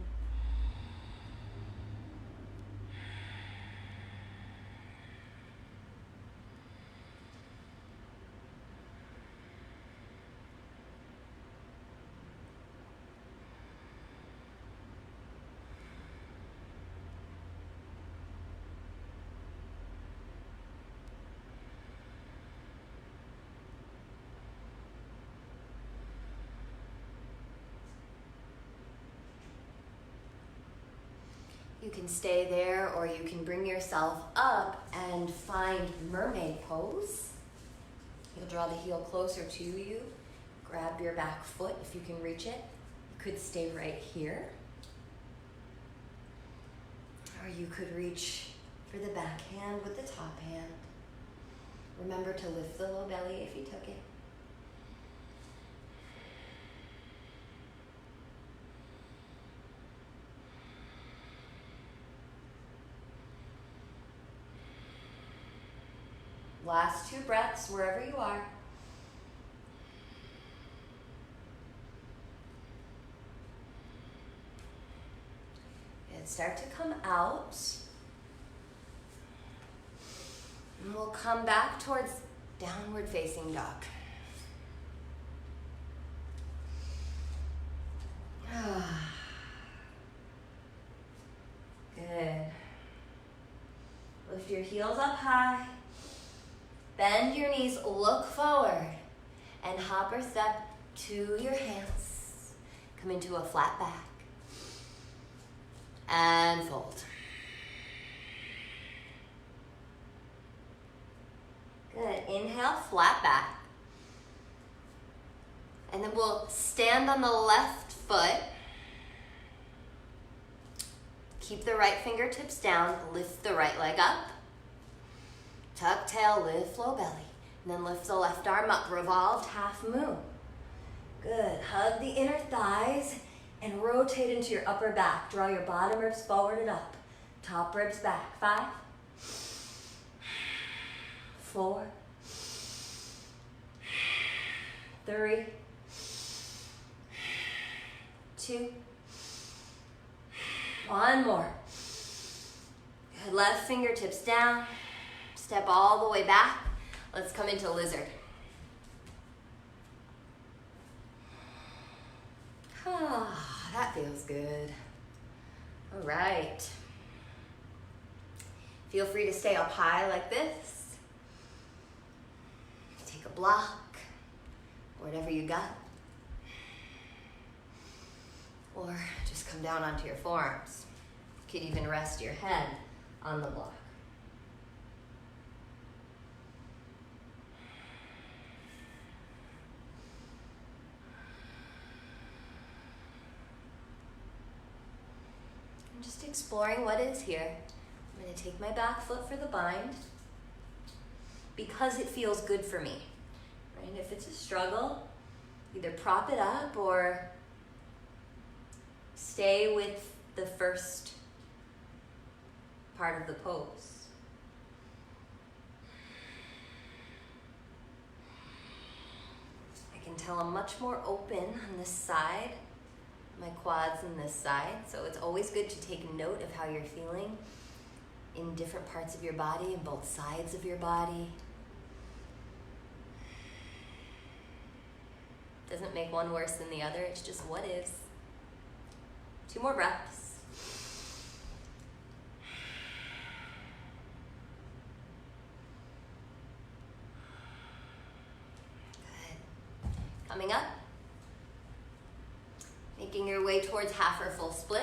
can stay there, or you can bring yourself up and find mermaid pose. You'll draw the heel closer to you. Grab your back foot if you can reach it. You could stay right here. Or you could reach for the back hand with the top hand. Remember to lift the low belly if you took it. Last 2 breaths wherever you are. And start to come out. And we'll come back towards downward facing dog. Good. Lift your heels up high. Bend your knees, look forward, and hop or step to your hands. Come into a flat back. And fold. Good. Inhale, flat back. And then we'll stand on the left foot. Keep the right fingertips down. Lift the right leg up. Tuck tail, lift low belly. And then lift the left arm up, revolved half moon. Good. Hug the inner thighs and rotate into your upper back. Draw your bottom ribs forward and up. Top ribs back. 5, 4, 3, 2, 1 more. Good. Left fingertips down. Step all the way back. Let's come into lizard. Ah, that feels good. All right. Feel free to stay up high like this. Take a block, whatever you got. Or just come down onto your forearms. You could even rest your head on the block. Just exploring what is here. I'm going to take my back foot for the bind because it feels good for me. Right? If it's a struggle, either prop it up or stay with the first part of the pose. I can tell I'm much more open on this side. My quads on this side, so it's always good to take note of how you're feeling in different parts of your body and both sides of your body. Doesn't make one worse than the other, it's just what is. 2 more breaths. Good. Coming up. Making your way towards half or full split.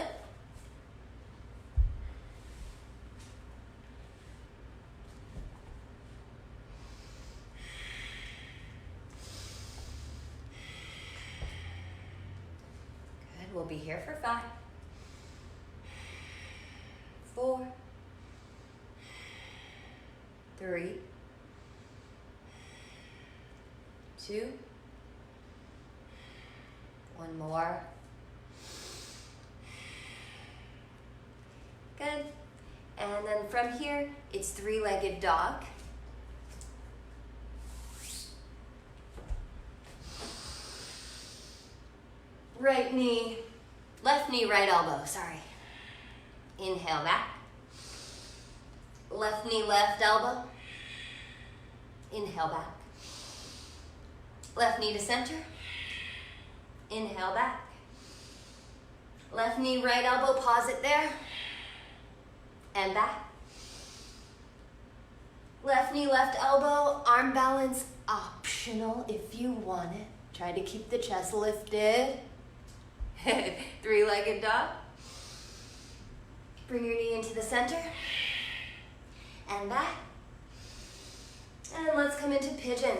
Good, we'll be here for 5, 4, 3, 2, 1 more. Good. And then from here, it's 3-legged dog. Right knee, left knee, right elbow, sorry. Inhale back. Left knee, left elbow. Inhale back. Left knee to center. Inhale back. Left knee, right elbow, pause it there. And back. Left knee, left elbow, arm balance optional if you want it. Try to keep the chest lifted. 3-legged dog. Bring your knee into the center and back. And let's come into pigeon.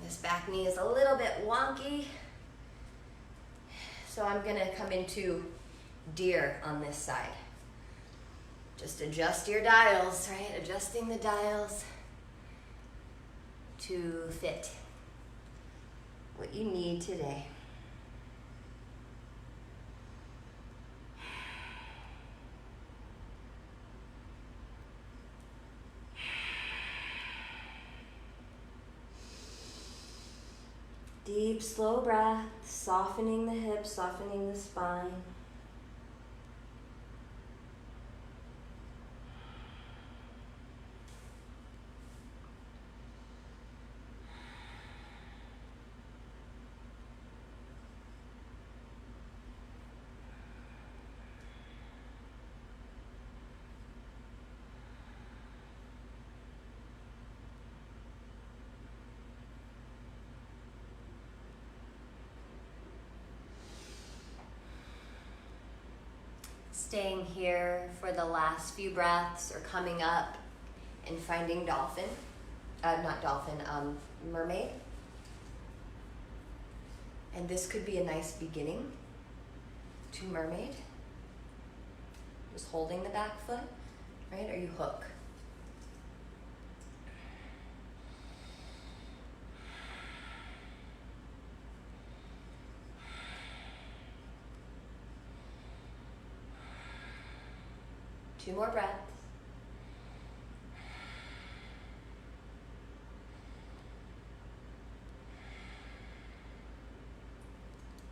This back knee is a little bit wonky, so I'm gonna come into deer on this side. Just adjust your dials, right? Adjusting the dials to fit what you need today. Deep, slow breath, softening the hips, softening the spine. Staying here for the last few breaths or coming up and finding dolphin, mermaid. And this could be a nice beginning to mermaid. Just holding the back foot, right? Or you hook. Two more breaths.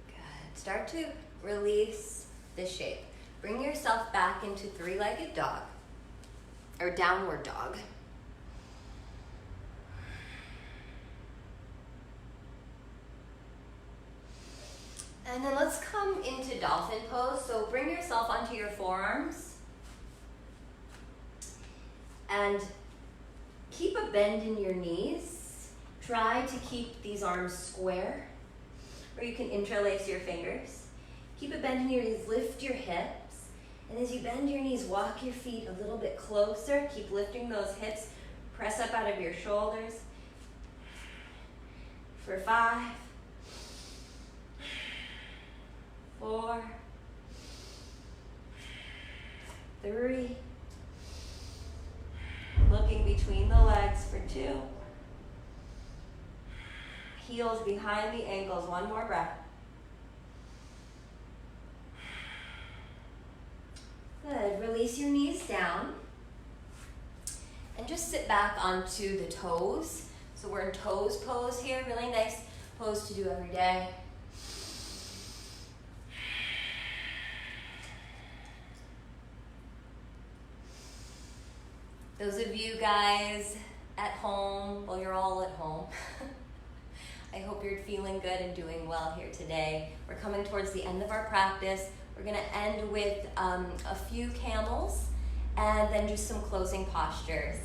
Good. Start to release this shape. Bring yourself back into three-legged dog or downward dog. And then let's come into dolphin pose. So bring yourself onto your forearms. And keep a bend in your knees. Try to keep these arms square, or you can interlace your fingers. Keep a bend in your knees, lift your hips. And as you bend your knees, walk your feet a little bit closer. Keep lifting those hips. Press up out of your shoulders. For 5, 4, 3, looking between the legs for 2. Heels behind the ankles. One more breath. Good. Release your knees down. And just sit back onto the toes. So we're in toes pose here. Really nice pose to do every day. Those of you guys at home, well, you're all at home. I hope you're feeling good and doing well here today. We're coming towards the end of our practice. We're gonna end with a few camels and then just some closing postures.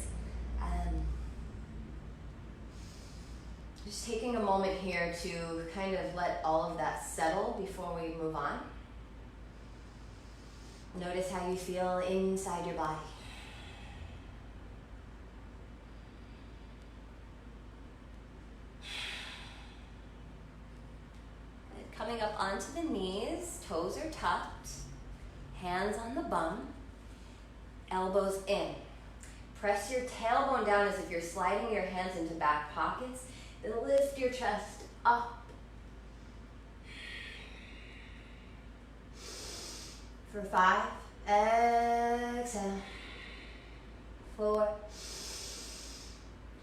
Just taking a moment here to kind of let all of that settle before we move on. Notice how you feel inside your body. Coming up onto the knees, toes are tucked, hands on the bum, elbows in. Press your tailbone down as if you're sliding your hands into back pockets. Then lift your chest up. For 5, exhale. 4,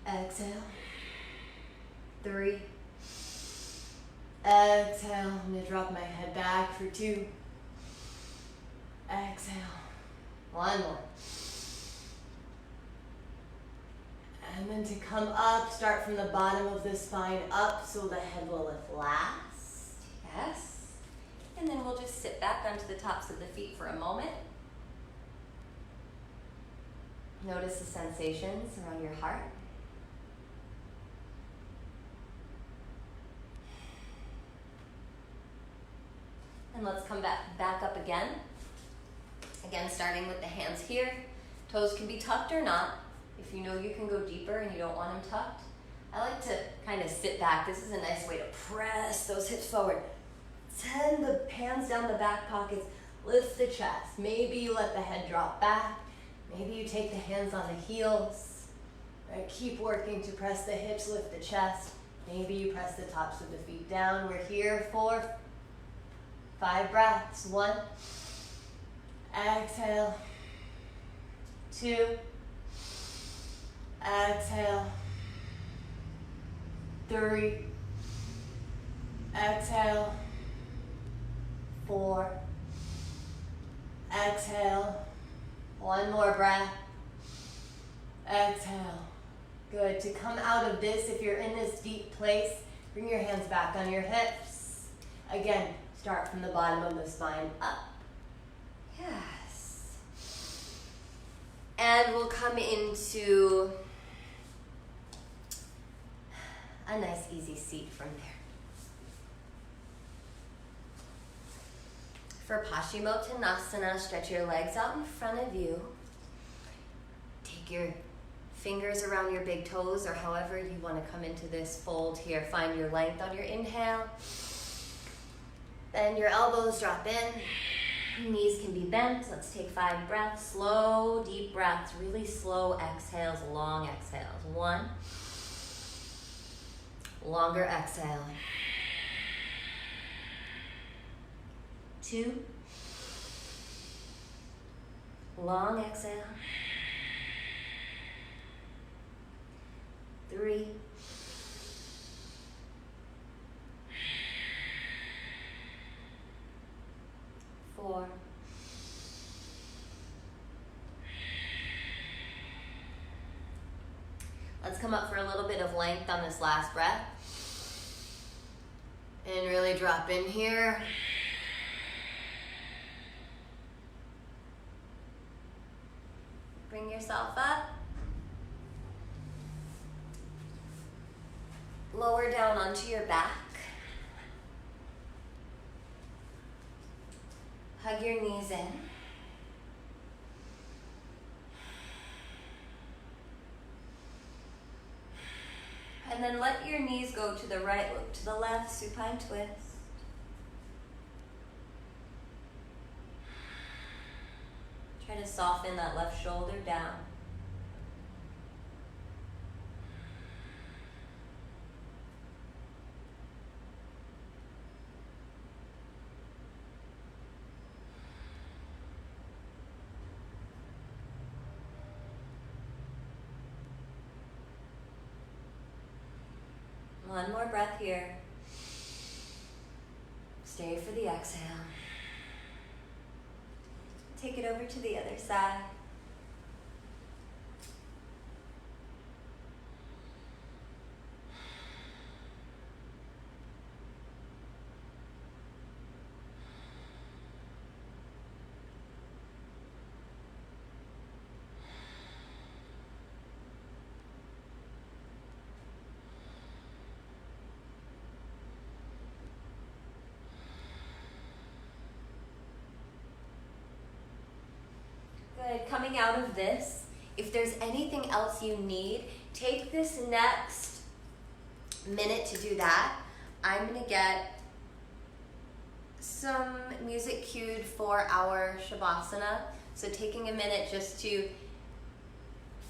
exhale. 3, exhale. I'm gonna drop my head back for 2. Exhale. 1 more. And then to come up, start from the bottom of the spine up so the head will lift last. Yes. And then we'll just sit back onto the tops of the feet for a moment. Notice the sensations around your heart. and let's come back up again. Again, starting with the hands here. Toes can be tucked or not. If you know you can go deeper and you don't want them tucked, I like to kind of sit back. This is a nice way to press those hips forward. Send the hands down the back pockets, lift the chest. Maybe you let the head drop back. Maybe you take the hands on the heels. Right? Keep working to press the hips, lift the chest. Maybe you press the tops of the feet down. We're here for 5 breaths. 1, exhale. 2, exhale. 3, exhale. 4, exhale. 1 more breath. Exhale. Good. To come out of this, if you're in this deep place, bring your hands back on your hips. Again, start from the bottom of the spine up. Yes. And we'll come into a nice easy seat from there. For Paschimottanasana, stretch your legs out in front of you. Take your fingers around your big toes, or however you want to come into this fold here. Find your length on your inhale. Then your elbows drop in. Knees can be bent. Let's take 5 breaths. Slow, deep breaths. Really slow exhales, long exhales. 1. Longer exhale. 2. Long exhale. 3. 4. 'Let's come up for a little bit of length on this last breath. And really drop in here. Bring yourself up. Lower down onto your back. Hug your knees in. And then let your knees go to the right, look to the left, supine twist. Try to soften that left shoulder down. One more breath here. Stay for the exhale. Take it over to the other side. Good. Coming out of this, if there's anything else you need, take this next minute to do that. I'm going to get some music cued for our Shavasana. So taking a minute just to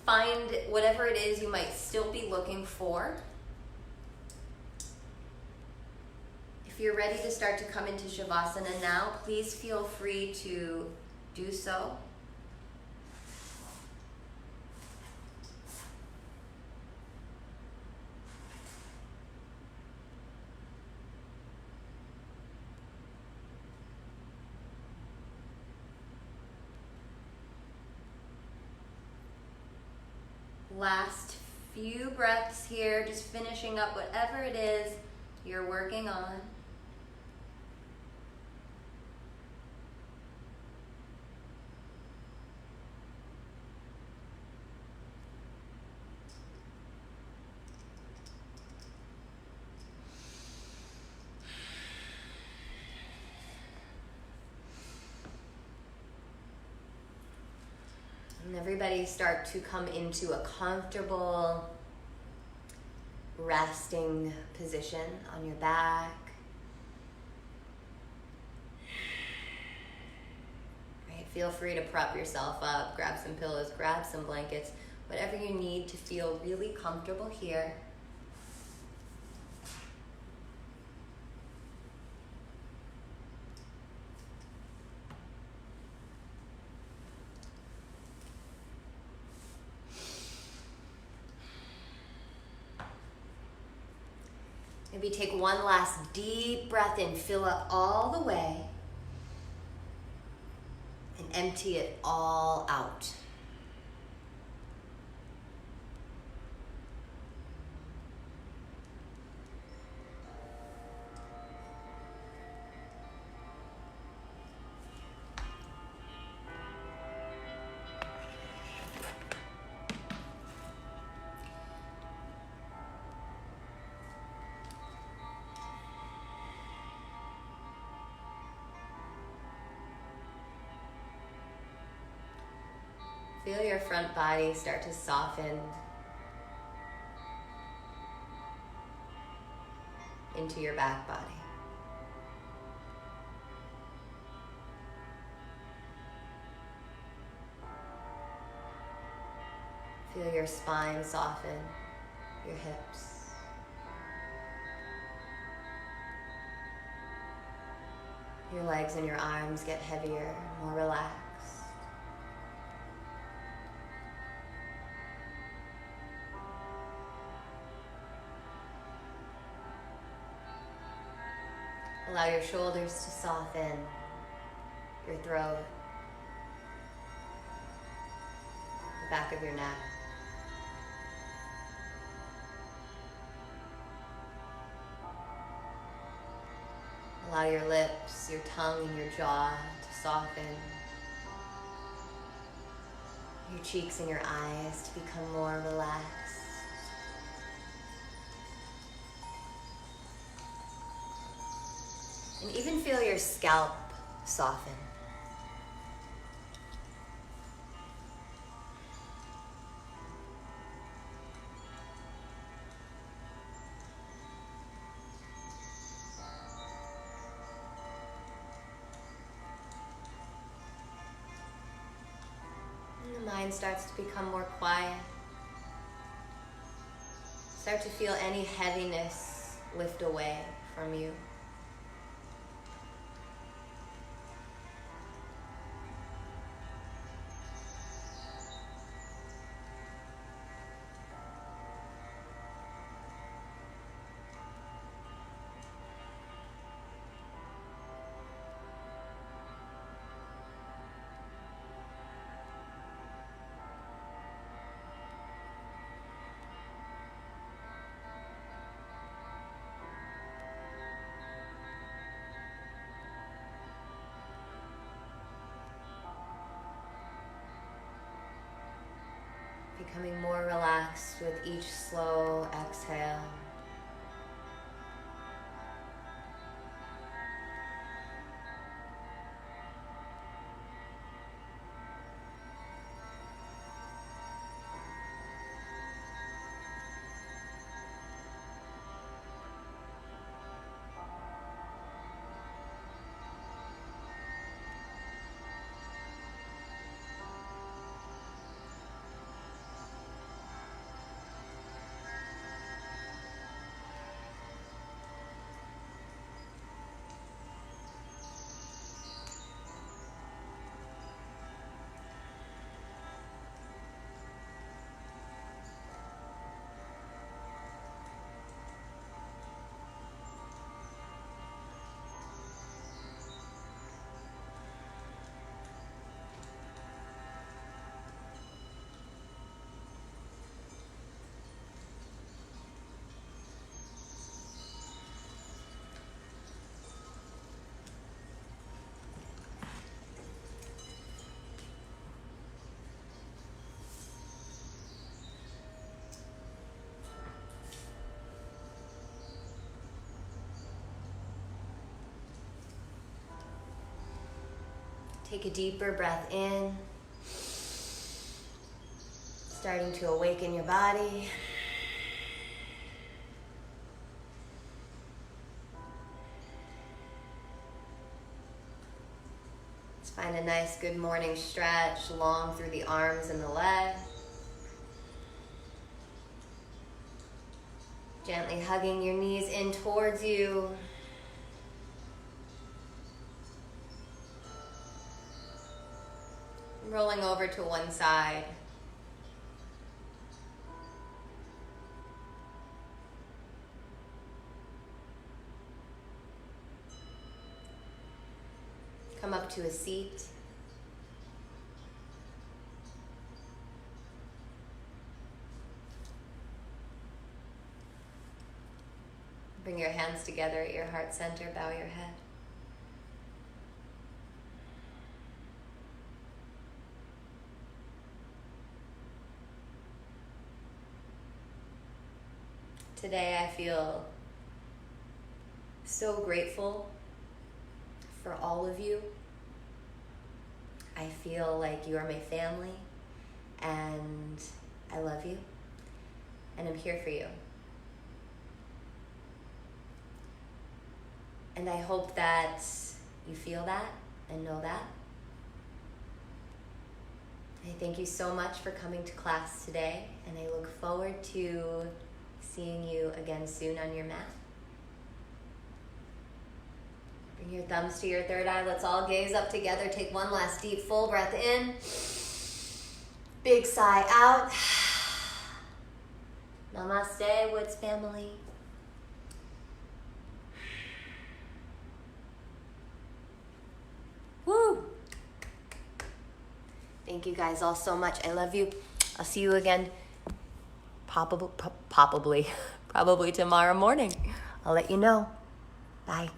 find whatever it is you might still be looking for. If you're ready to start to come into Shavasana now, please feel free to do so. Last few breaths here, just finishing up whatever it is you're working on. And everybody start to come into a comfortable resting position on your back. Right, feel free to prop yourself up, grab some pillows, grab some blankets, whatever you need to feel really comfortable here. Maybe take one last deep breath in, fill up all the way, and empty it all out. Feel your front body start to soften into your back body. Feel your spine soften, your hips. Your legs and your arms get heavier, more relaxed. Allow your shoulders to soften, your throat, the back of your neck. Allow your lips, your tongue, and your jaw to soften. Your cheeks and your eyes to become more relaxed. And even feel your scalp soften. And the mind starts to become more quiet. Start to feel any heaviness lift away from you. Becoming more relaxed with each slow exhale. Take a deeper breath in Starting to awaken your body. Let's find a nice good morning stretch, long through the arms and the legs. Gently hugging your knees in towards you. Rolling over to one side. Come up to a seat. Bring your hands together at your heart center, bow your head. Today I feel so grateful for all of you. I feel like you are my family, and I love you, and I'm here for you. And I hope that you feel that and know that. I thank you so much for coming to class today, and I look forward to seeing you again soon on your mat. Bring your thumbs to your third eye. Let's all gaze up together. Take one last deep, full breath in. Big sigh out. Namaste, Woods family. Woo! Thank you guys all so much. I love you. I'll see you again probably tomorrow morning. I'll let you know. Bye.